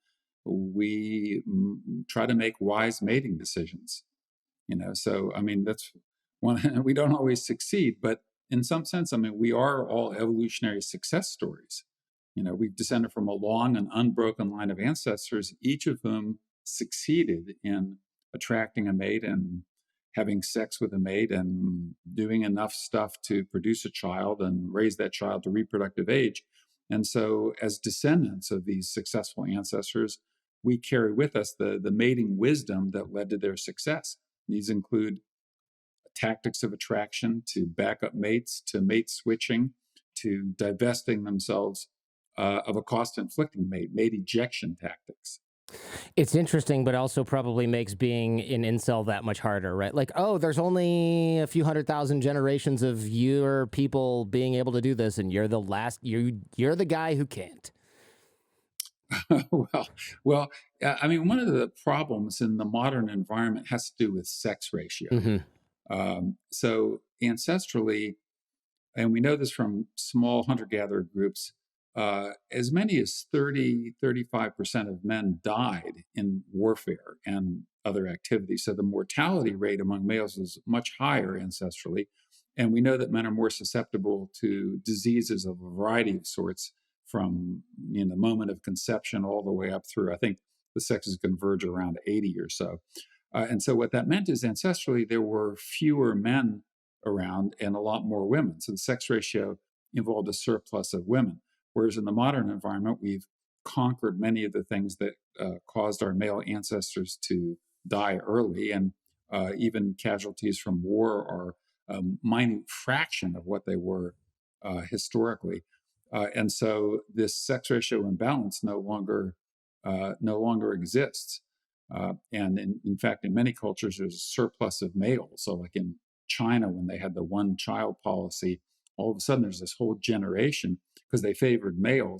S1: we try to make wise mating decisions. So I mean, that's one. We don't always succeed, but in some sense, I mean, we are all evolutionary success stories. We've descended from a long and unbroken line of ancestors, each of whom succeeded in attracting a mate and having sex with a mate and doing enough stuff to produce a child and raise that child to reproductive age. And so, as descendants of these successful ancestors, we carry with us the mating wisdom that led to their success. These include tactics of attraction to backup mates, to mate switching, to divesting themselves of a cost inflicting mate ejection tactics.
S2: It's interesting, but also probably makes being an incel that much harder, right? Like, oh, there's only a few 100,000 generations of your people being able to do this, and you're the last. You're the guy who can't.
S1: I mean, one of the problems in the modern environment has to do with sex ratio. So ancestrally, and we know this from small hunter-gatherer groups, as many as 35% of men died in warfare and other activities. So the mortality rate among males is much higher ancestrally. And we know that men are more susceptible to diseases of a variety of sorts from the moment of conception all the way up through, I think the sexes converge around 80 or so. And so what that meant is ancestrally, there were fewer men around and a lot more women. So the sex ratio involved a surplus of women. Whereas in the modern environment, we've conquered many of the things that caused our male ancestors to die early. And even casualties from war are a minute fraction of what they were historically. And so this sex ratio imbalance no longer exists. And in fact, in many cultures, there's a surplus of males. So, like in China when they had the one child policy. All of a sudden, there's this whole generation, because they favored male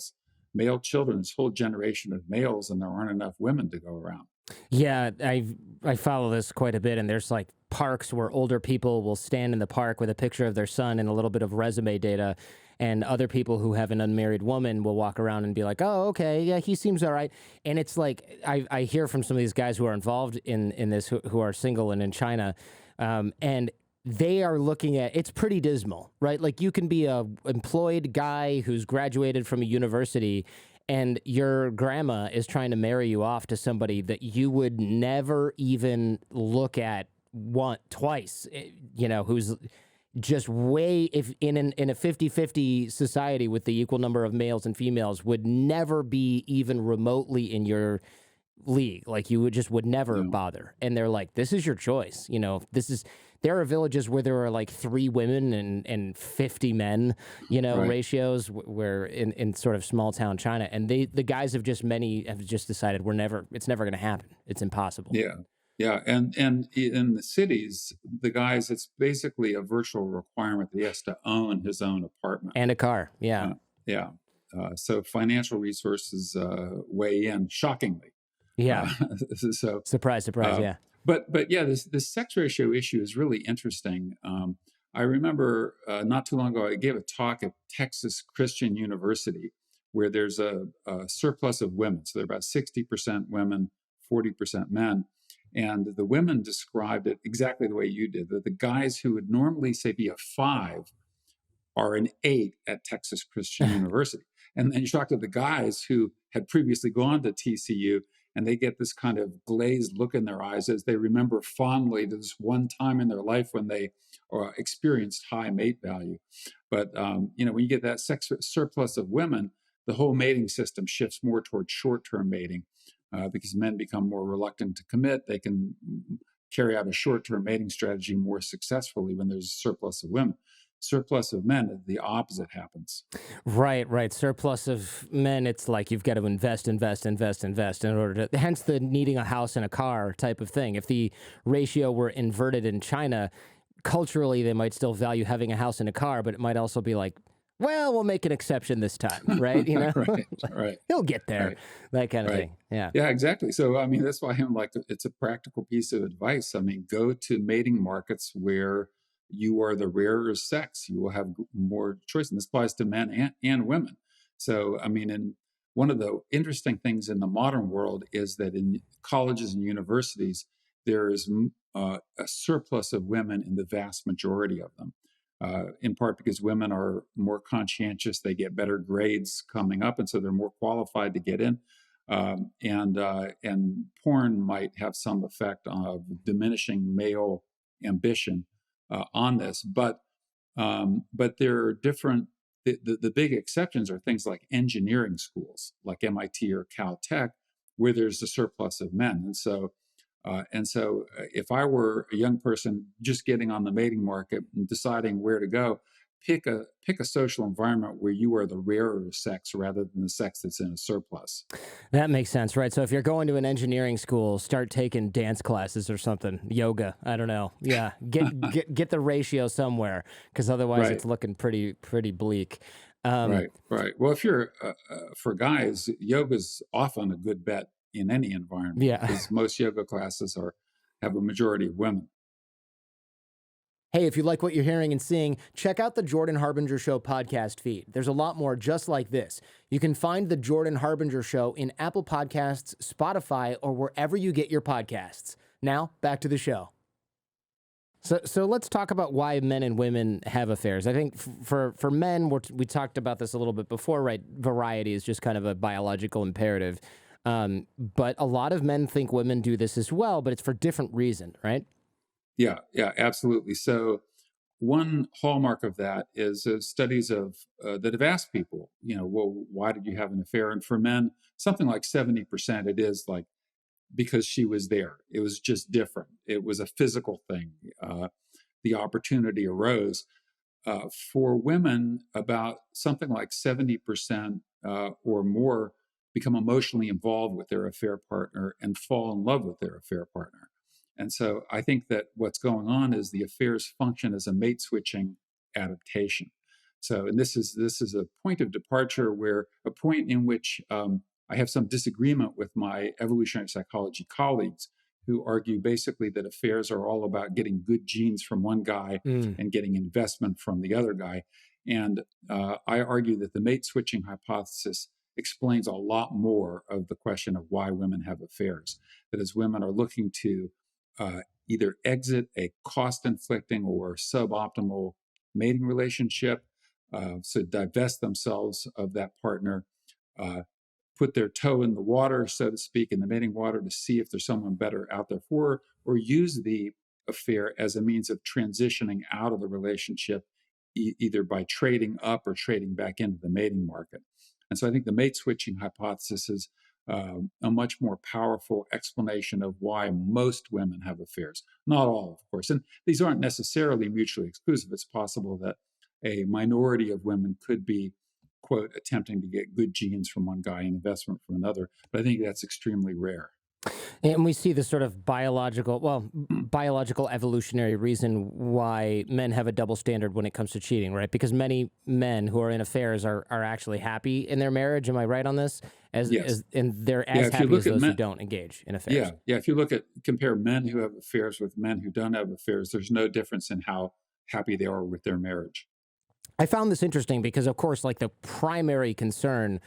S1: children, this whole generation of males, and there aren't enough women to go around.
S2: Yeah, I follow this quite a bit, and there's like parks where older people will stand in the park with a picture of their son and a little bit of resume data, and other people who have an unmarried woman will walk around and be like, "Oh, okay, yeah, he seems all right." And it's like I hear from some of these guys who are involved in this who are single and in China, and they are looking at it's pretty dismal, right? Like you can be a employed guy who's graduated from a university and your grandma is trying to marry you off to somebody that you would never even look at twice, who's just way if in a 50-50 society with the equal number of males and females would never be even remotely in your league. Like you would never
S1: Yeah.
S2: bother. And they're like, this is your choice. There are villages where there are like 3 women and 50 men,
S1: Right.
S2: ratios where in sort of small town China. And the guys have just decided it's never going to happen. It's impossible.
S1: Yeah. Yeah. And in the cities, the guys, it's basically a virtual requirement that he has to own his own apartment.
S2: And a car. Yeah.
S1: Yeah. So financial resources weigh in shockingly.
S2: Yeah.
S1: So
S2: Surprise. Yeah.
S1: But yeah, this sex ratio issue is really interesting. I remember not too long ago, I gave a talk at Texas Christian University where there's a surplus of women. So they're about 60% women, 40% men. And the women described it exactly the way you did, that the guys who would normally say be a 5 are an 8 at Texas Christian University. And then you talk to the guys who had previously gone to TCU, and they get this kind of glazed look in their eyes as they remember fondly this one time in their life when they experienced high mate value. But when you get that sex surplus of women, the whole mating system shifts more towards short-term mating because men become more reluctant to commit. They can carry out a short-term mating strategy more successfully when there's a surplus of women. Surplus of men, the opposite happens.
S2: Right. Surplus of men, it's like you've got to invest in order to, hence the needing a house and a car type of thing. If the ratio were inverted in China, culturally, they might still value having a house and a car, but it might also be like, well, we'll make an exception this time, right?
S1: Right.
S2: He'll get there,
S1: Right.
S2: that kind of
S1: Right.
S2: thing. Yeah.
S1: Yeah, exactly. So, I mean, that's why I'm like, it's a practical piece of advice. I mean, go to mating markets where you are the rarer sex. You will have more choice. And this applies to men and women. So, I mean, and one of the interesting things in the modern world is that in colleges and universities, there is a surplus of women in the vast majority of them. In part because women are more conscientious, they get better grades coming up, and so they're more qualified to get in. And porn might have some effect of diminishing male ambition on this, but there are different. The big exceptions are things like engineering schools, like MIT or Caltech, where there's a surplus of men, if I were a young person just getting on the mating market and deciding where to go, pick a social environment where you are the rarer sex rather than the sex that's in a surplus.
S2: That makes sense, right? So if you're going to an engineering school, start taking dance classes or something, yoga. I don't know. Yeah, get the ratio somewhere, because otherwise
S1: Right.
S2: it's looking pretty bleak.
S1: Right. Well, if you're for guys, yoga's often a good bet in any environment
S2: Yeah.
S1: because most yoga classes have a majority of women.
S2: Hey, if you like what you're hearing and seeing, check out the Jordan Harbinger Show podcast feed. There's a lot more just like this. You can find the Jordan Harbinger Show in Apple Podcasts, Spotify, or wherever you get your podcasts. Now, back to the show. So let's talk about why men and women have affairs. I think for men, we talked about this a little bit before, right? Variety is just kind of a biological imperative. But a lot of men think women do this as well, but it's for different reason, right?
S1: Yeah, absolutely. So one hallmark of that is studies that have asked people, well, why did you have an affair? And for men, something like 70%, it is like because she was there. It was just different. It was a physical thing. The opportunity arose. For women, about something like 70% or more become emotionally involved with their affair partner and fall in love with their affair partner. And so I think that what's going on is the affairs function as a mate switching adaptation. So, and this is a point of departure, where a point in which I have some disagreement with my evolutionary psychology colleagues, who argue basically that affairs are all about getting good genes from one guy
S2: Mm.
S1: and getting investment from the other guy. And I argue that the mate switching hypothesis explains a lot more of the question of why women have affairs. That is, women are looking to either exit a cost inflicting or suboptimal mating relationship, so divest themselves of that partner, uh, put their toe in the water, so to speak, in the mating water, to see if there's someone better out there for her, or use the affair as a means of transitioning out of the relationship, either by trading up or trading back into the mating market. And so I think the mate switching hypothesis is a much more powerful explanation of why most women have affairs. Not all, of course. And these aren't necessarily mutually exclusive. It's possible that a minority of women could be, quote, attempting to get good genes from one guy and investment from another. But I think that's extremely rare.
S2: And we see this sort of biological evolutionary reason why men have a double standard when it comes to cheating, right? Because many men who are in affairs are actually happy in their marriage. Am I right on this?
S1: Yes.
S2: And they're
S1: Yeah.
S2: as
S1: If you
S2: happy
S1: look
S2: as
S1: at
S2: those who
S1: men,
S2: don't engage in affairs.
S1: yeah. If you look at compare men who have affairs with men who don't have affairs, there's no difference in how happy they are with their marriage.
S2: I found this interesting because, of course, like the primary concern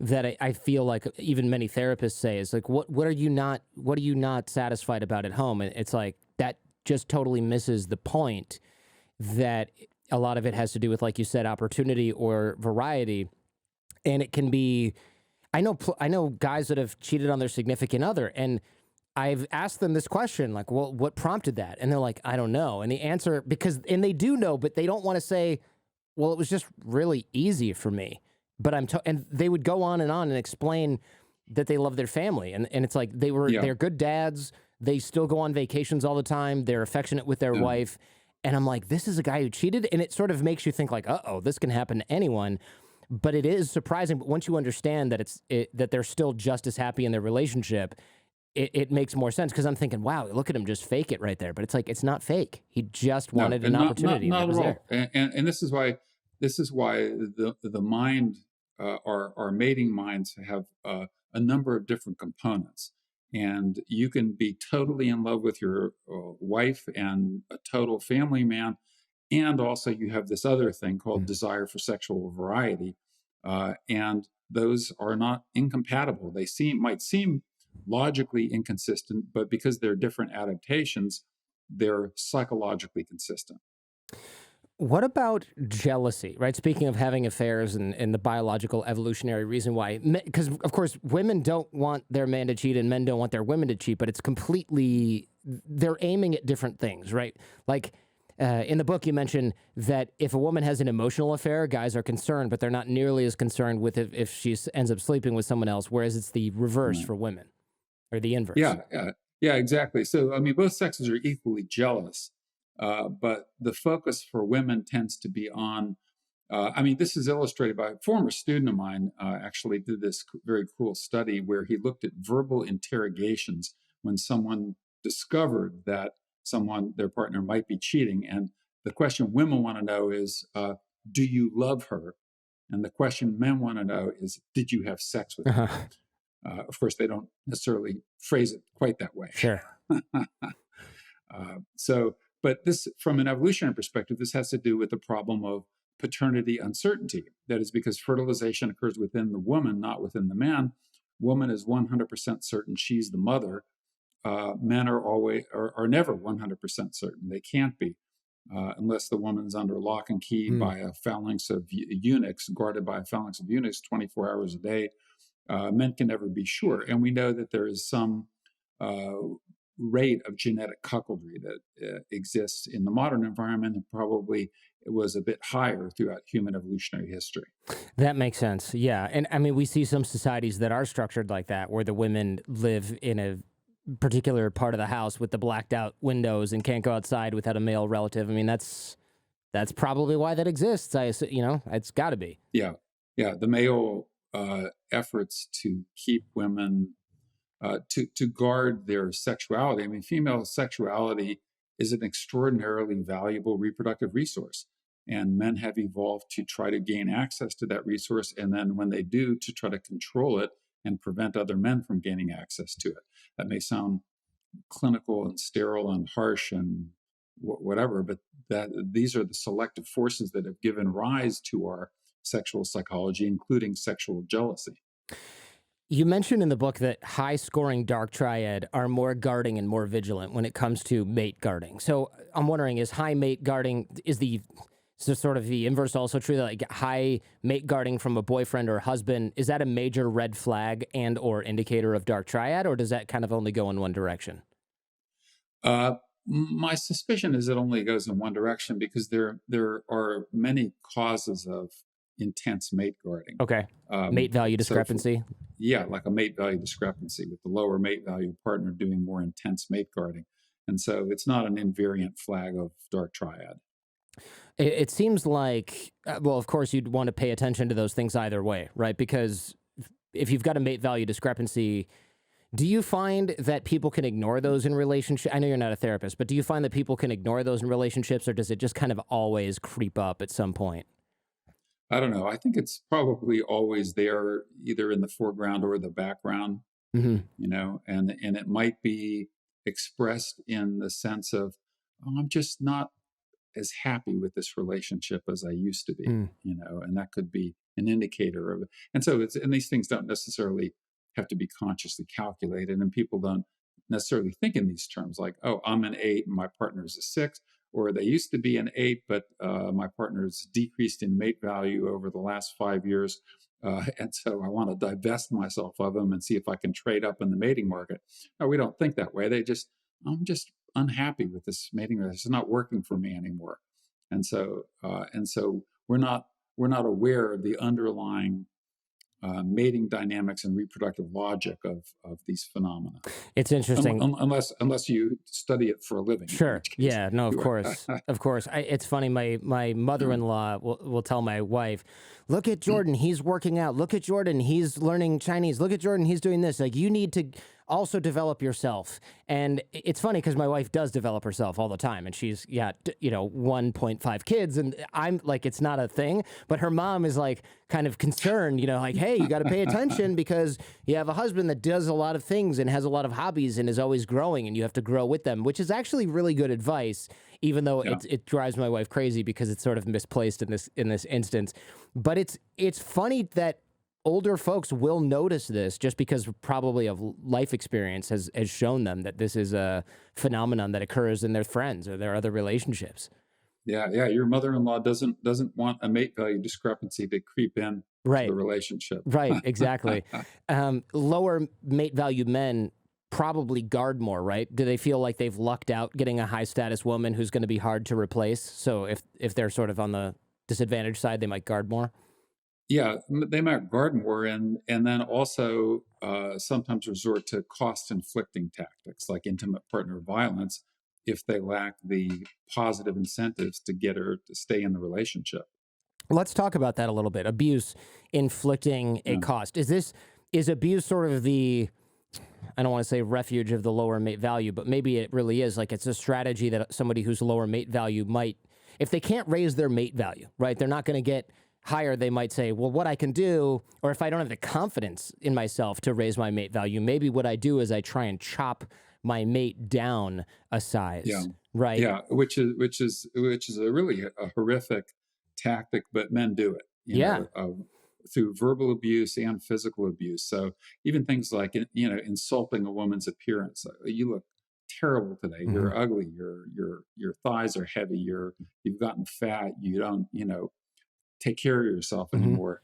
S2: that I feel like even many therapists say is like, what are you not satisfied about at home? And it's like that just totally misses the point, that a lot of it has to do with, like you said, opportunity or variety. And it can be, I know guys that have cheated on their significant other, and I've asked them this question, like, well, what prompted that? And they're like, I don't know. And the answer, and they do know, but they don't want to say, well, it was just really easy for me. But and they would go on and explain that they love their family. And it's like
S1: Yeah.
S2: they're good dads. They still go on vacations all the time. They're affectionate with their wife. And I'm like, this is a guy who cheated. And it sort of makes you think like, uh-oh, this can happen to anyone. But it is surprising. But once you understand that that they're still just as happy in their relationship, it makes more sense, because I'm thinking, wow, look at him just fake it right there. But it's like, it's not fake. He just
S1: No,
S2: wanted
S1: and
S2: an opportunity.
S1: not
S2: And it
S1: at
S2: was there.
S1: all. And this is why the mind, our mating minds have a number of different components, and you can be totally in love with your wife and a total family man, and also you have this other thing called
S2: Mm.
S1: desire for sexual variety, and those are not incompatible. They might seem logically inconsistent, but because they're different adaptations, they're psychologically consistent.
S2: What about jealousy, right? Speaking of having affairs and the biological evolutionary reason why, because of course women don't want their man to cheat and men don't want their women to cheat, but it's completely, they're aiming at different things, right? Like in the book, you mentioned that if a woman has an emotional affair, guys are concerned, but they're not nearly as concerned with if she ends up sleeping with someone else, whereas it's the reverse
S1: Right.
S2: for women, or the inverse.
S1: Yeah, exactly. So, I mean, both sexes are equally jealous, but the focus for women tends to be on. I mean, this is illustrated by a former student of mine. Actually, did this very cool study where he looked at verbal interrogations when someone discovered that their partner, might be cheating, and the question women want to know is, "Do you love her?" And the question men want to know is, "Did you have sex with her?"
S2: Uh-huh.
S1: Of course, they don't necessarily phrase it quite that way.
S2: Sure.
S1: So, but this, from an evolutionary perspective, this has to do with the problem of paternity uncertainty. That is because fertilization occurs within the woman, not within the man. Woman is 100% certain she's the mother. Men are never 100% certain. They can't be, unless the woman's under lock and key
S2: Mm.
S1: by a phalanx of eunuchs, guarded by a phalanx of eunuchs 24 hours a day. Men can never be sure. And we know that there is some uh, rate of genetic cuckoldry that exists in the modern environment, and probably it was a bit higher throughout human evolutionary history.
S2: That makes sense. Yeah. And I mean, we see some societies that are structured like that, where the women live in a particular part of the house with the blacked out windows and can't go outside without a male relative. I mean, that's probably why that exists. It's got to be.
S1: Yeah, yeah. The male efforts to keep women to guard their sexuality. I mean, female sexuality is an extraordinarily valuable reproductive resource, and men have evolved to try to gain access to that resource, and then when they do, to try to control it and prevent other men from gaining access to it. That may sound clinical and sterile and harsh and whatever, but that these are the selective forces that have given rise to our sexual psychology, including sexual jealousy.
S2: You mentioned in the book that high scoring dark triad are more guarding and more vigilant when it comes to mate guarding. So I'm wondering, is high mate guarding, so sort of the inverse also true, that like high mate guarding from a boyfriend or husband, is that a major red flag and or indicator of dark triad, or does that kind of only go in one direction?
S1: Uh, my suspicion is it only goes in one direction because there are many causes of intense mate guarding.
S2: Okay. Mate value
S1: So, for,
S2: discrepancy.
S1: yeah, like a mate value discrepancy with the lower mate value partner doing more intense mate guarding, and so it's not an invariant flag of dark triad.
S2: It seems like, well, of course, you'd want to pay attention to those things either way, right? Because if you've got a mate value discrepancy, do you find that people can ignore those in relationships? I know you're not a therapist, but do you find that people can ignore those in relationships, or does it just kind of always creep up at some point?
S1: I don't know. I think it's probably always there, either in the foreground or the background,
S2: Hmm.
S1: and it might be expressed in the sense of, oh, I'm just not as happy with this relationship as I used to be,
S2: Mm.
S1: and that could be an indicator of it. And so and these things don't necessarily have to be consciously calculated, and people don't necessarily think in these terms like, oh, I'm an 8 and my partner's a 6, or they used to be an 8, but my partner's decreased in mate value over the last 5 years. And so I want to divest myself of them and see if I can trade up in the mating market. No, we don't think that way. I'm just unhappy with this mating relationship. It's not working for me anymore. And so we're not aware of the underlying mating dynamics and reproductive logic of these phenomena,
S2: It's interesting.
S1: unless you study it for a living, in
S2: Sure.
S1: which case
S2: Yeah. No. Of
S1: you are.
S2: course. Of course. It's funny. My mother-in-law will tell my wife, "Look at Jordan. He's working out. Look at Jordan. He's learning Chinese. Look at Jordan. He's doing this. Like you need to also develop yourself." And it's funny because my wife does develop herself all the time, and she's got 1.5 kids, and I'm like, it's not a thing. But her mom is like kind of concerned, like, hey, you got to pay attention because you have a husband that does a lot of things and has a lot of hobbies and is always growing, and you have to grow with them, which is actually really good advice, even though
S1: Yeah.
S2: it drives my wife crazy because it's sort of misplaced in this instance. But it's funny that older folks will notice this just because probably of life experience has shown them that this is a phenomenon that occurs in their friends or their other relationships.
S1: Yeah. Your mother-in-law doesn't want a mate value discrepancy to creep in to the
S2: Right.
S1: relationship.
S2: Right, exactly. Lower mate value men probably guard more, right? Do they feel like they've lucked out getting a high status woman who's going to be hard to replace? So if they're sort of on the disadvantaged side, they might guard more.
S1: Yeah, they might garden more, and then also sometimes resort to cost-inflicting tactics like intimate partner violence if they lack the positive incentives to get her to stay in the relationship.
S2: Let's talk about that a little bit. Abuse inflicting a
S1: Yeah.
S2: cost. Is abuse sort of the, I don't want to say refuge of the lower mate value, but maybe it really is. Like it's a strategy that somebody who's lower mate value might, if they can't raise their mate value, right? They're not going to get higher. They might say, well, what I can do, or if I don't have the confidence in myself to raise my mate value, maybe what I do is I try and chop my mate down a
S1: Yeah,
S2: size, right?
S1: yeah, which is a really a horrific tactic, but men do it,
S2: Yeah.
S1: through verbal abuse and physical abuse. So even things like insulting a woman's appearance. You look terrible today.
S2: Hmm.
S1: You're ugly. Your thighs are heavy. You've gotten fat. You don't take care of yourself
S2: Hmm.
S1: anymore.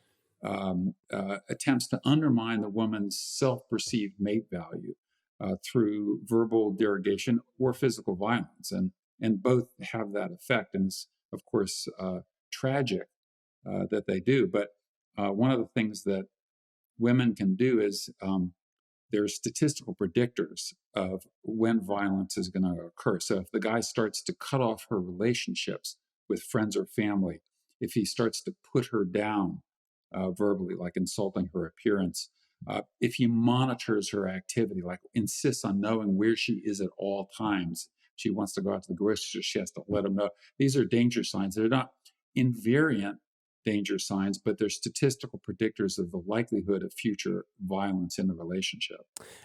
S1: Attempts to undermine the woman's self-perceived mate value through verbal derogation or physical violence, and both have that effect. And it's of course tragic that they do. But one of the things that women can do is there's statistical predictors of when violence is going to occur. So if the guy starts to cut off her relationships with friends or family, if he starts to put her down verbally, like insulting her appearance, If he monitors her activity, like insists on knowing where she is at all times, she wants to go out to the grocery store, she has to let him know. These are danger signs. They're not invariant danger signs, but they're statistical predictors of the likelihood of future violence in the relationship.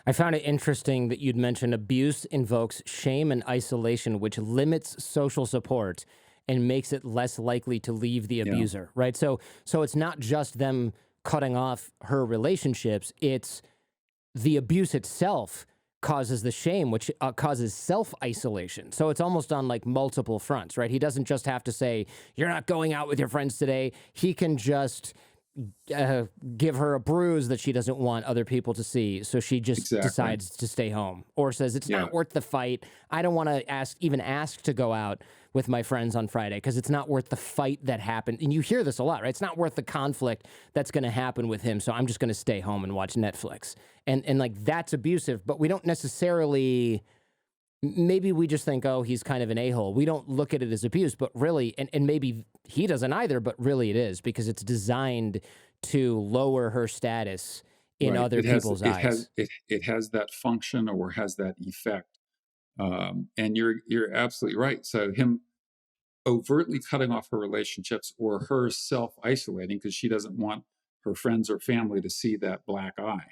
S2: I found it interesting that you'd mentioned abuse invokes shame and isolation, which limits social support and makes it less likely to leave the
S1: Yeah,
S2: abuser, right? So it's not just them cutting off her relationships, it's the abuse itself causes the shame, which causes self isolation. So it's almost on like multiple fronts, right? He doesn't just have to say, "You're not going out with your friends today." He can just uh, give her a bruise that she doesn't want other people to see. So she just
S1: exactly.
S2: decides to stay home or says, "It's
S1: Yeah,
S2: not worth the fight. I don't want to even ask to go out with my friends on Friday because it's not worth the fight that happened." And you hear this a lot, right? It's not worth the conflict that's going to happen with him. So I'm just going to stay home and watch Netflix. And like that's abusive, but we don't necessarily, maybe we just think, oh, he's kind of an a-hole. We don't look at it as abuse, but really, and maybe he doesn't either, but really it is because it's designed to lower her status in
S1: right.
S2: other people's eyes.
S1: It has that function or has that effect. And you're absolutely right. So him overtly cutting off her relationships or her self isolating because she doesn't want her friends or family to see that black eye.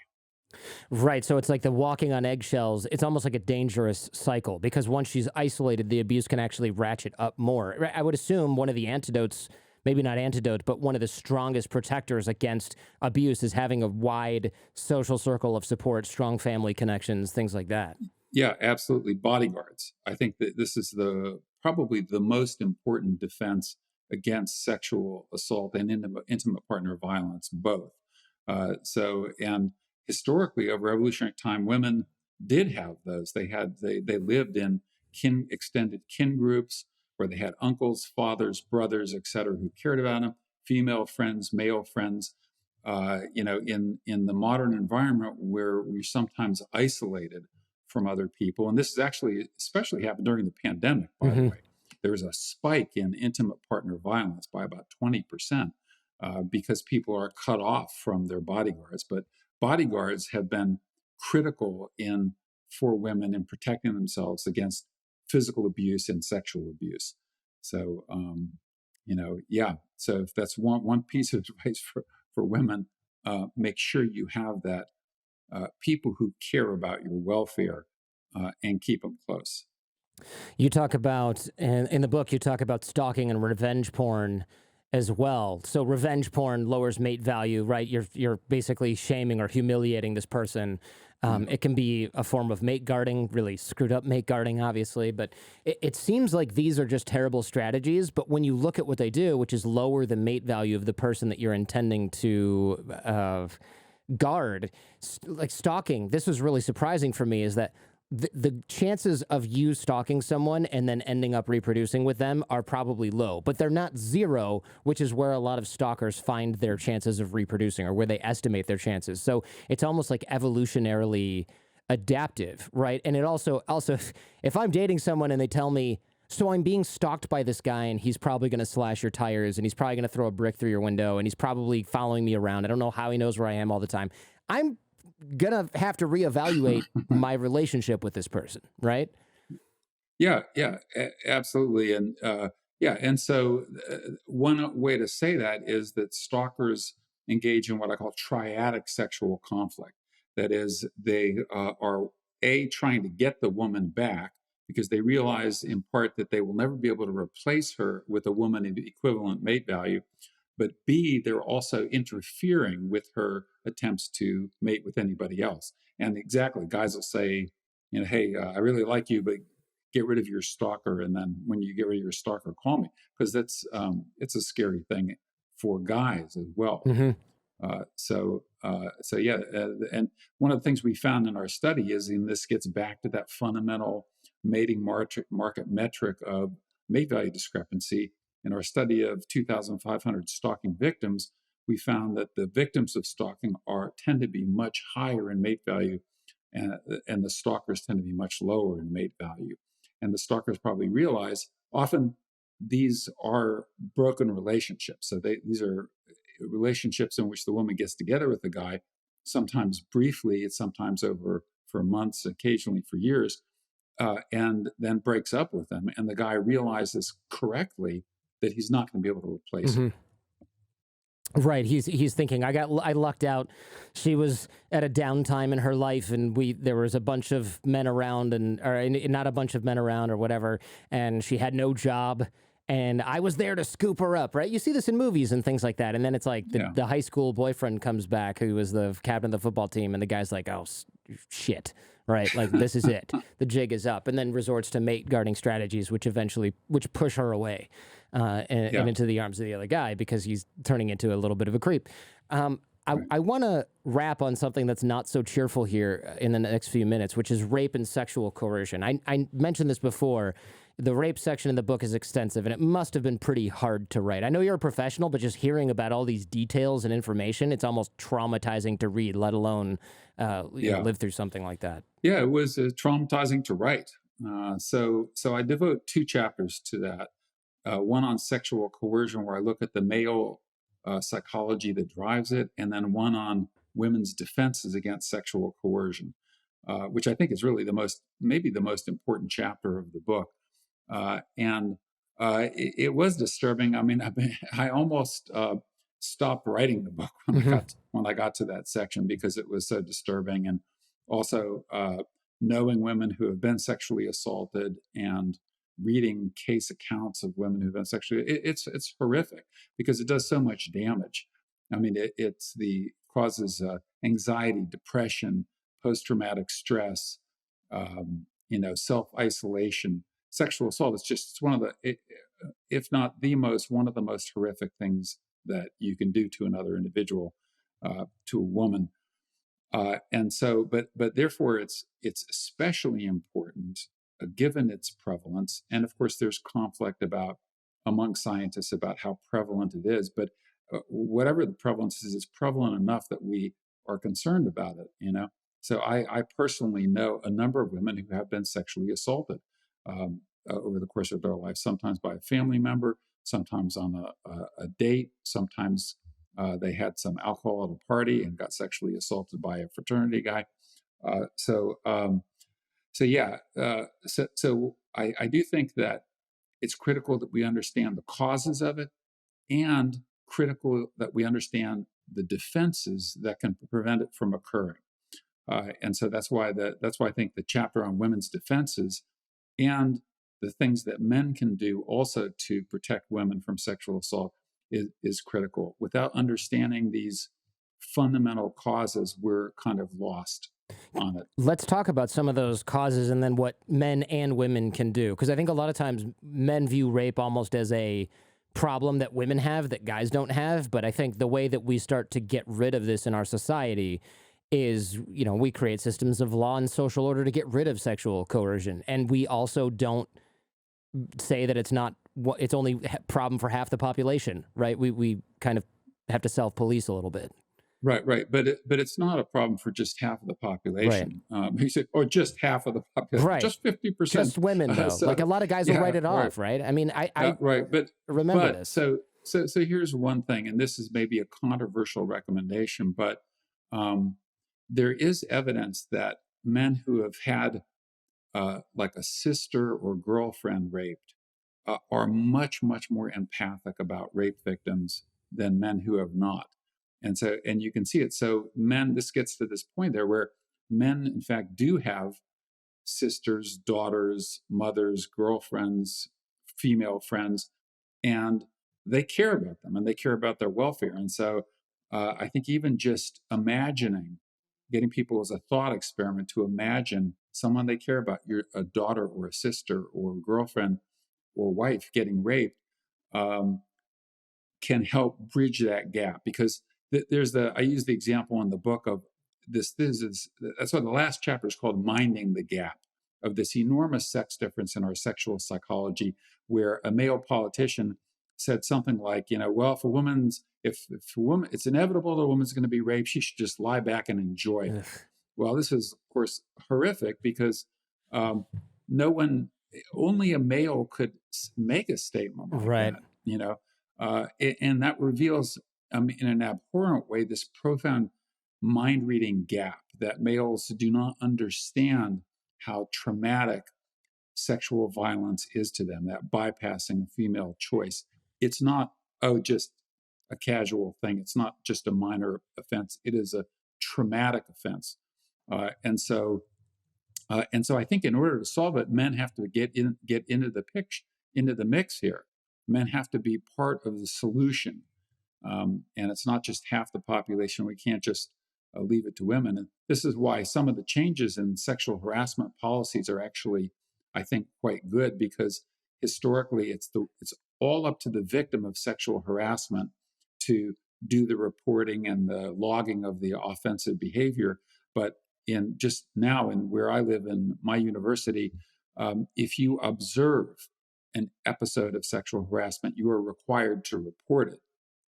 S2: Right. So it's like the walking on eggshells. It's almost like a dangerous cycle because once she's isolated, the abuse can actually ratchet up more. I would assume one of the antidotes, maybe not antidote, but one of the strongest protectors against abuse is having a wide social circle of support, strong family connections, things like that.
S1: Yeah, absolutely. Bodyguards. I think that this is the probably the most important defense against sexual assault and intimate partner violence, both. And historically, over evolutionary time, women did have those. They lived in extended kin groups where they had uncles, fathers, brothers, etc., who cared about them. Female friends, male friends. In the modern environment where we're sometimes isolated from other people. And this is actually especially happened during the pandemic, by the
S2: Hmm.
S1: way. There was a spike in intimate partner violence by about 20% because people are cut off from their bodyguards. But bodyguards have been critical in for women in protecting themselves against physical abuse and sexual abuse. So, yeah. So if that's one piece of advice for women, make sure you have that people who care about your welfare and keep them close.
S2: You talk about, and in the book, you talk about stalking and revenge porn as well. So revenge porn lowers mate value, right? You're basically shaming or humiliating this person.
S1: Yeah.
S2: It can be a form of mate guarding, really screwed up mate guarding, obviously. But it seems like these are just terrible strategies. But when you look at what they do, which is lower the mate value of the person that you're intending to guard, like stalking, this was really surprising for me is that the chances of you stalking someone and then ending up reproducing with them are probably low, but they're not zero, which is where a lot of stalkers find their chances of reproducing or where they estimate their chances. So it's almost like evolutionarily adaptive, right? And it also if I'm dating someone and they tell me, so I'm being stalked by this guy and he's probably going to slash your tires and he's probably going to throw a brick through your window and he's probably following me around. I don't know how he knows where I am all the time. I'm gonna have to reevaluate my relationship with this person, right?
S1: Yeah, yeah, absolutely. And yeah, and so one way to say that is that stalkers engage in what I call triadic sexual conflict. That is, they are a trying to get the woman back because they realize in part that they will never be able to replace her with a woman of equivalent mate value. But B, they're also interfering with her attempts to mate with anybody else. And exactly, guys will say, hey, I really like you, but get rid of your stalker, and then when you get rid of your stalker, call me, because that's it's a scary thing for guys as well.
S2: Hmm.
S1: So yeah, and one of the things we found in our study is, and this gets back to that fundamental mating market metric of mate value discrepancy. In our study of 2,500 stalking victims, we found that the victims of stalking tend to be much higher in mate value, and, and the stalkers tend to be much lower in mate value. And the stalkers probably realize often these are broken relationships. So these are relationships in which the woman gets together with the guy sometimes briefly, it's sometimes over for months, occasionally for years, and then breaks up with him. And the guy realizes correctly that he's not going to be able to replace her.
S2: Hmm. Right. He's thinking, I lucked out. She was at a downtime in her life, and there was a bunch of men around, or not a bunch of men around or whatever, and she had no job, and I was there to scoop her up. Right. You see this in movies and things like that, and then it's like
S1: Yeah.
S2: the high school boyfriend comes back, who was the captain of the football team, and the guy's like, oh shit. Right, like this is it. The jig is up, and then resorts to mate guarding strategies, which push her away and into the arms of the other guy because he's turning into a little bit of a creep. I want to wrap on something that's not so cheerful here in the next few minutes, which is rape and sexual coercion. I mentioned this before. The rape section in the book is extensive, and it must have been pretty hard to write. I know you're a professional, but just hearing about all these details and information, it's almost traumatizing to read, let alone live through something like that.
S1: Yeah, it was traumatizing to write. So I devote 2 chapters to that. One on sexual coercion, where I look at the male psychology that drives it, and then one on women's defenses against sexual coercion, which I think is really maybe the most important chapter of the book. And it was disturbing. I mean, I almost stopped writing the book when I got to that section because it was so disturbing, and also knowing women who have been sexually assaulted and reading case accounts of women who've been sexually, it's horrific because it does so much damage. I mean, it's the causes anxiety, depression, post-traumatic stress, self isolation. Sexual assault is just one of if not the most, one of the most horrific things that you can do to another individual, to a woman. And so, but therefore, it's especially important, given its prevalence. And of course, there's conflict among scientists about how prevalent it is. But whatever the prevalence is, it's prevalent enough that we are concerned about it. So I personally know a number of women who have been sexually assaulted over the course of their life, sometimes by a family member, sometimes on a date, sometimes they had some alcohol at a party and got sexually assaulted by a fraternity guy. So I do think that it's critical that we understand the causes of it, and critical that we understand the defenses that can prevent it from occurring. And so that's why I think the chapter on women's defenses and the things that men can do also to protect women from sexual assault is critical. Without understanding these fundamental causes, we're kind of lost on it.
S2: Let's talk about some of those causes and then what men and women can do. Because I think a lot of times men view rape almost as a problem that women have that guys don't have. But I think the way that we start to get rid of this in our society is, we create systems of law and social order to get rid of sexual coercion. And we also don't say that it's only a problem for half the population, right? We kind of have to self-police a little bit.
S1: Right. But it's not a problem for just half of the population. He said, or just half of the population,
S2: right?
S1: Just 50%.
S2: Just women, though. Like a lot of guys will write it off, right? I mean, I
S1: right. But
S2: remember this.
S1: So here's one thing, and this is maybe a controversial recommendation, but there is evidence that men who have had like a sister or girlfriend raped are much, much more empathic about rape victims than men who have not. And you can see it. So this gets to this point there where men, in fact, do have sisters, daughters, mothers, girlfriends, female friends, and they care about them and they care about their welfare. And so I think even just getting people as a thought experiment to imagine someone they care about, a daughter or a sister or a girlfriend or wife getting raped, can help bridge that gap. Because I use the example in the book of that's why the last chapter is called Minding the Gap, of this enormous sex difference in our sexual psychology, where a male politician said something like, well, if a woman, it's inevitable that a woman's going to be raped, she should just lie back and enjoy it. Well, this is, of course, horrific because only a male could make a statement like that, and that reveals, in an abhorrent way, this profound mind reading gap, that males do not understand how traumatic sexual violence is to them, that bypassing a female choice. It's not, oh, just a casual thing. It's not just a minor offense. It is a traumatic offense. And so I think in order to solve it, men have to get into the into the mix here. Men have to be part of the solution, and it's not just half the population. We can't just leave it to women. And this is why some of the changes in sexual harassment policies are actually, I think, quite good, because historically it's all up to the victim of sexual harassment to do the reporting and the logging of the offensive behavior. But in just now, in where I live in my university, if you observe an episode of sexual harassment, you are required to report it.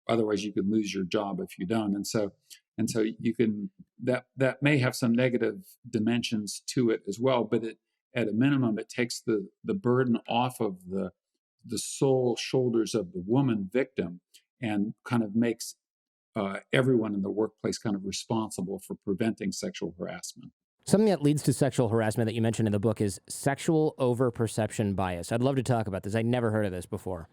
S1: Otherwise, you could lose your job if you don't. And so you can, that may have some negative dimensions to it as well. But at a minimum, it takes the burden off of the sole shoulders of the woman victim, and kind of makes everyone in the workplace kind of responsible for preventing sexual harassment.
S2: Something that leads to sexual harassment that you mentioned in the book is sexual overperception bias. I'd love to talk about this. I'd never heard of this before.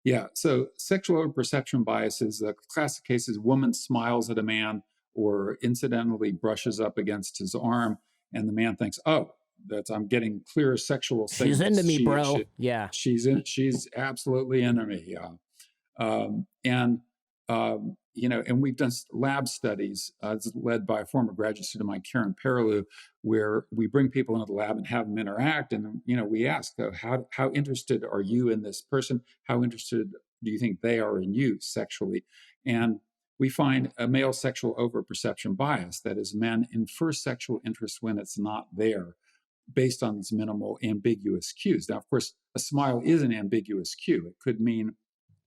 S1: Yeah, so sexual overperception bias is a classic case is woman smiles at a man or incidentally brushes up against his arm, and the man thinks, "Oh, I'm getting clear sexual signals.
S2: She's into me, bro." Yeah.
S1: She's absolutely into me. Yeah. And and we've done lab studies led by a former graduate student of mine, Karen Perilou, where we bring people into the lab and have them interact, and we ask, how interested are you in this person? How interested do you think they are in you sexually? And we find a male sexual overperception bias, that is, men infer sexual interest when it's not there, based on these minimal ambiguous cues. Now, of course, a smile is an ambiguous cue. It could mean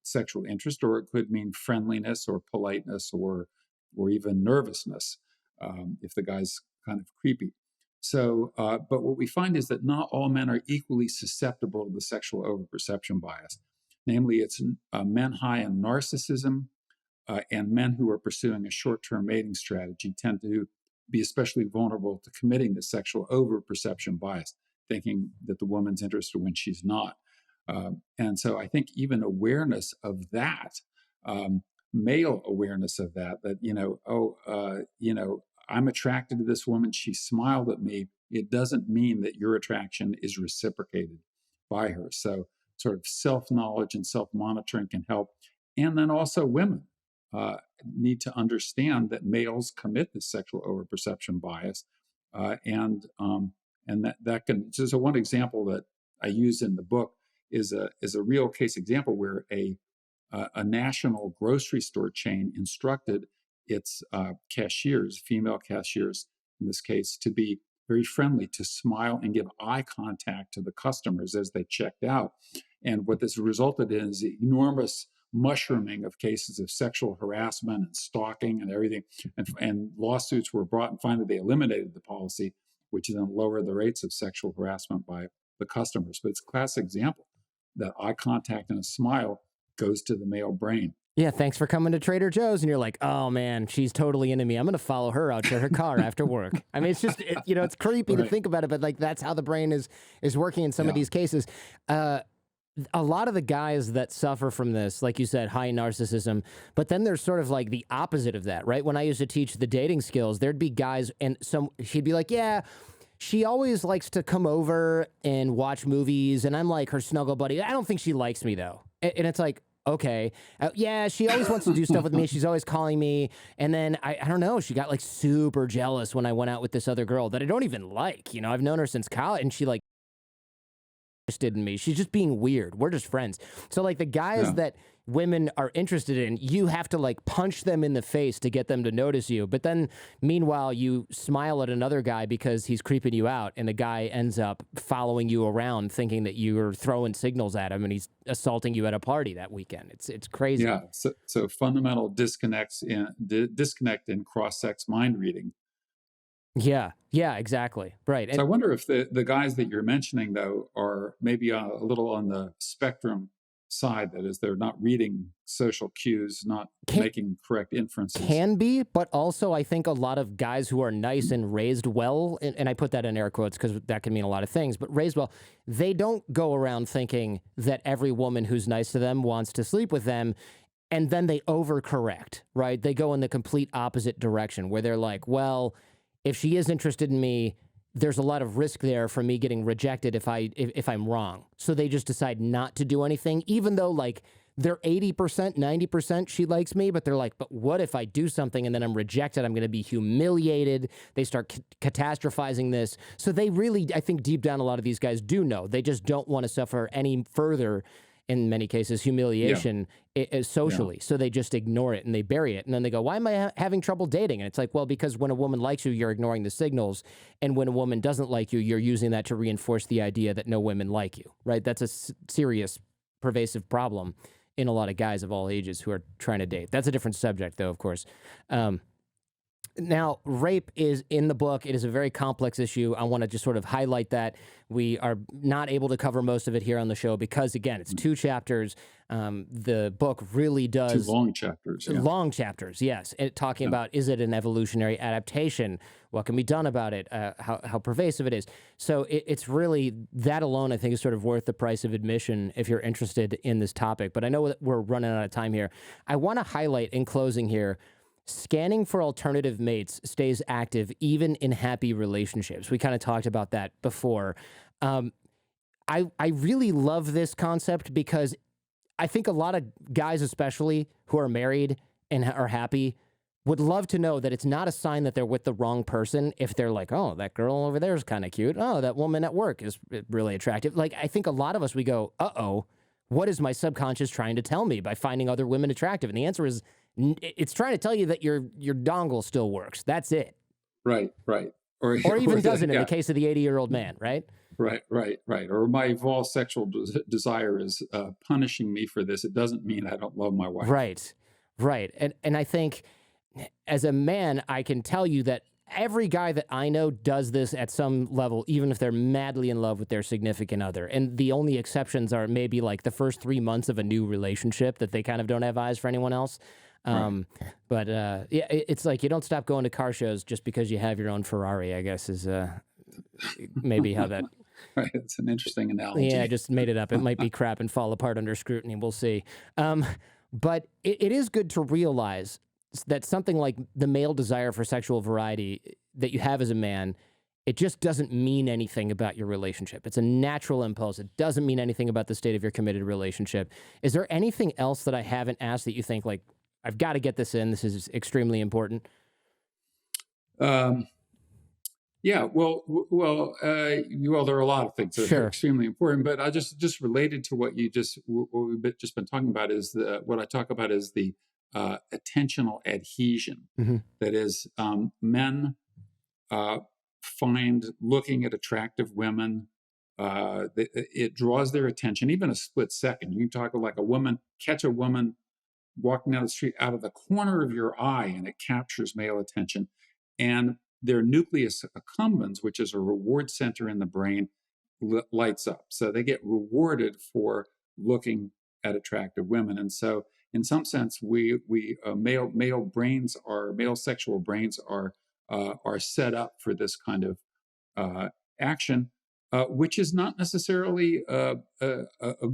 S1: sexual interest, or it could mean friendliness or politeness, or even nervousness, if the guy's kind of creepy. So, but what we find is that not all men are equally susceptible to the sexual overperception bias. Namely, it's men high in narcissism and men who are pursuing a short-term mating strategy tend to be especially vulnerable to committing the sexual overperception bias, thinking that the woman's interested when she's not. And so I think even awareness of that, male awareness of that, I'm attracted to this woman. She smiled at me. It doesn't mean that your attraction is reciprocated by her. So sort of self-knowledge and self-monitoring can help. And then also women need to understand that males commit this sexual overperception bias. And that can, so one example that I use in the book is a real case example where a national grocery store chain instructed its cashiers, female cashiers in this case, to be very friendly, to smile and give eye contact to the customers as they checked out. And what this resulted in is enormous mushrooming of cases of sexual harassment and stalking and everything. And lawsuits were brought, and finally they eliminated the policy, which then lowered the rates of sexual harassment by the customers. But it's a classic example that eye contact and a smile goes to the male brain.
S2: Yeah, thanks for coming to Trader Joe's. And you're like, oh man, she's totally into me. I'm going to follow her out to her car after work. I mean, it's just, it's creepy to think about it, but like that's how the brain is working in some of these cases. A lot of the guys that suffer from this, like you said, high narcissism, but then there's sort of like the opposite of that, right? When I used to teach the dating skills, there'd be guys and she'd be like, yeah, she always likes to come over and watch movies, and I'm like her snuggle buddy. I don't think she likes me though. And it's like, okay, yeah, she always wants to do stuff with me. She's always calling me. And then I don't know, she got like super jealous when I went out with this other girl that I don't even like. I've known her since college, and she like interested in me. She's just being weird. We're just friends. So like the guys that women are interested in, you have to like punch them in the face to get them to notice you. But then meanwhile, you smile at another guy because he's creeping you out, and the guy ends up following you around thinking that you're throwing signals at him and he's assaulting you at a party that weekend. It's crazy.
S1: Yeah. So fundamental disconnect in cross-sex mind reading.
S2: Yeah, exactly. Right.
S1: So I wonder if the guys that you're mentioning, though, are maybe a little on the spectrum side. That is, they're not reading social cues, not making correct inferences.
S2: Can be, but also I think a lot of guys who are nice and raised well, and I put that in air quotes because that can mean a lot of things, but raised well, they don't go around thinking that every woman who's nice to them wants to sleep with them, and then they overcorrect, right? They go in the complete opposite direction where they're like, well, if she is interested in me, there's a lot of risk there for me getting rejected if I'm wrong. So they just decide not to do anything, even though like they're 80%, 90% she likes me, but they're like, but what if I do something and then I'm rejected? I'm going to be humiliated. They start catastrophizing this. So they really, I think deep down, a lot of these guys do know. They just don't want to suffer any further, in many cases, humiliation socially. So they just ignore it and they bury it. And then they go, why am I having trouble dating? And it's like, well, because when a woman likes you, you're ignoring the signals. And when a woman doesn't like you, you're using that to reinforce the idea that no women like you, right? That's a serious, pervasive problem in a lot of guys of all ages who are trying to date. That's a different subject, though, of course. Now, rape is in the book. It is a very complex issue. I want to just sort of highlight that. We are not able to cover most of it here on the show because, again, it's 2 chapters. The book really does...
S1: 2 long chapters. Yeah.
S2: Long chapters, yes. Talking about, is it an evolutionary adaptation? What can be done about it? How pervasive it is. So it's really, that alone, I think, is sort of worth the price of admission if you're interested in this topic. But I know that we're running out of time here. I want to highlight, in closing here, scanning for alternative mates stays active even in happy relationships. We kind of talked about that before. I really love this concept because I think a lot of guys, especially who are married and are happy, would love to know that it's not a sign that they're with the wrong person if they're like, oh, that girl over there is kind of cute. Oh, that woman at work is really attractive. Like, I think a lot of us, we go, uh-oh, what is my subconscious trying to tell me by finding other women attractive? And the answer is, it's trying to tell you that your dongle still works. That's it.
S1: Right.
S2: Or even doesn't in the case of the 80-year-old man, right?
S1: Right. Or my evolved sexual desire is punishing me for this. It doesn't mean I don't love my wife.
S2: Right. And I think as a man, I can tell you that every guy that I know does this at some level, even if they're madly in love with their significant other. And the only exceptions are maybe like the first 3 months of a new relationship that they kind of don't have eyes for anyone else. But it's like you don't stop going to car shows just because you have your own Ferrari, I guess, is maybe how that...
S1: Right, it's an interesting analogy.
S2: Yeah, I just made it up. It might be crap and fall apart under scrutiny. We'll see. But it is good to realize that something like the male desire for sexual variety that you have as a man, it just doesn't mean anything about your relationship. It's a natural impulse. It doesn't mean anything about the state of your committed relationship. Is there anything else that I haven't asked that you think, like, I've got to get this in, this is extremely important?
S1: Yeah, well, there are a lot of things that are extremely important, but I just related to what we've just been talking about is what I talk about is the attentional adhesion. Mm-hmm. That is, men find looking at attractive women, it draws their attention, even a split second. You can talk like catch a woman walking down the street out of the corner of your eye, and it captures male attention. And their nucleus accumbens, which is a reward center in the brain, lights up. So they get rewarded for looking at attractive women. And so, in some sense, male sexual brains are set up for this kind of action, which is not necessarily a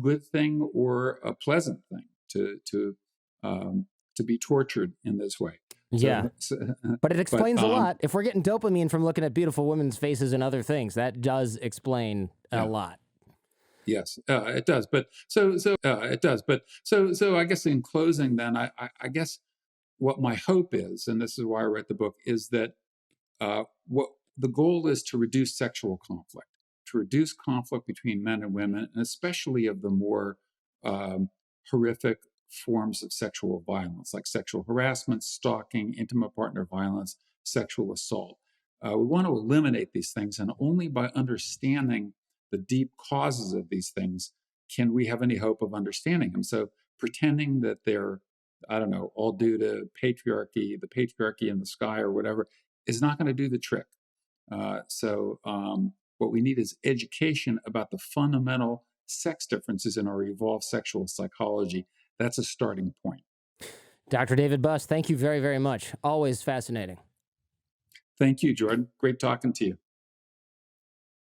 S1: good thing or a pleasant thing to be tortured in this way.
S2: But it explains a lot. If we're getting dopamine from looking at beautiful women's faces and other things, that does explain a lot.
S1: Yes, it does. But it does. But I guess in closing, then I guess what my hope is, and this is why I wrote the book, is that what the goal is to reduce sexual conflict, between men and women, and especially of the more horrific forms of sexual violence, like sexual harassment, stalking, intimate partner violence, sexual assault. We want to eliminate these things, and only by understanding the deep causes of these things can we have any hope of understanding them. So pretending that they're, I don't know, all due to the patriarchy in the sky or whatever, is not going to do the trick. So what we need is education about the fundamental sex differences in our evolved sexual psychology. That's a starting point.
S2: Dr. David Buss, thank you very, very much. Always fascinating.
S1: Thank you, Jordan. Great talking to you.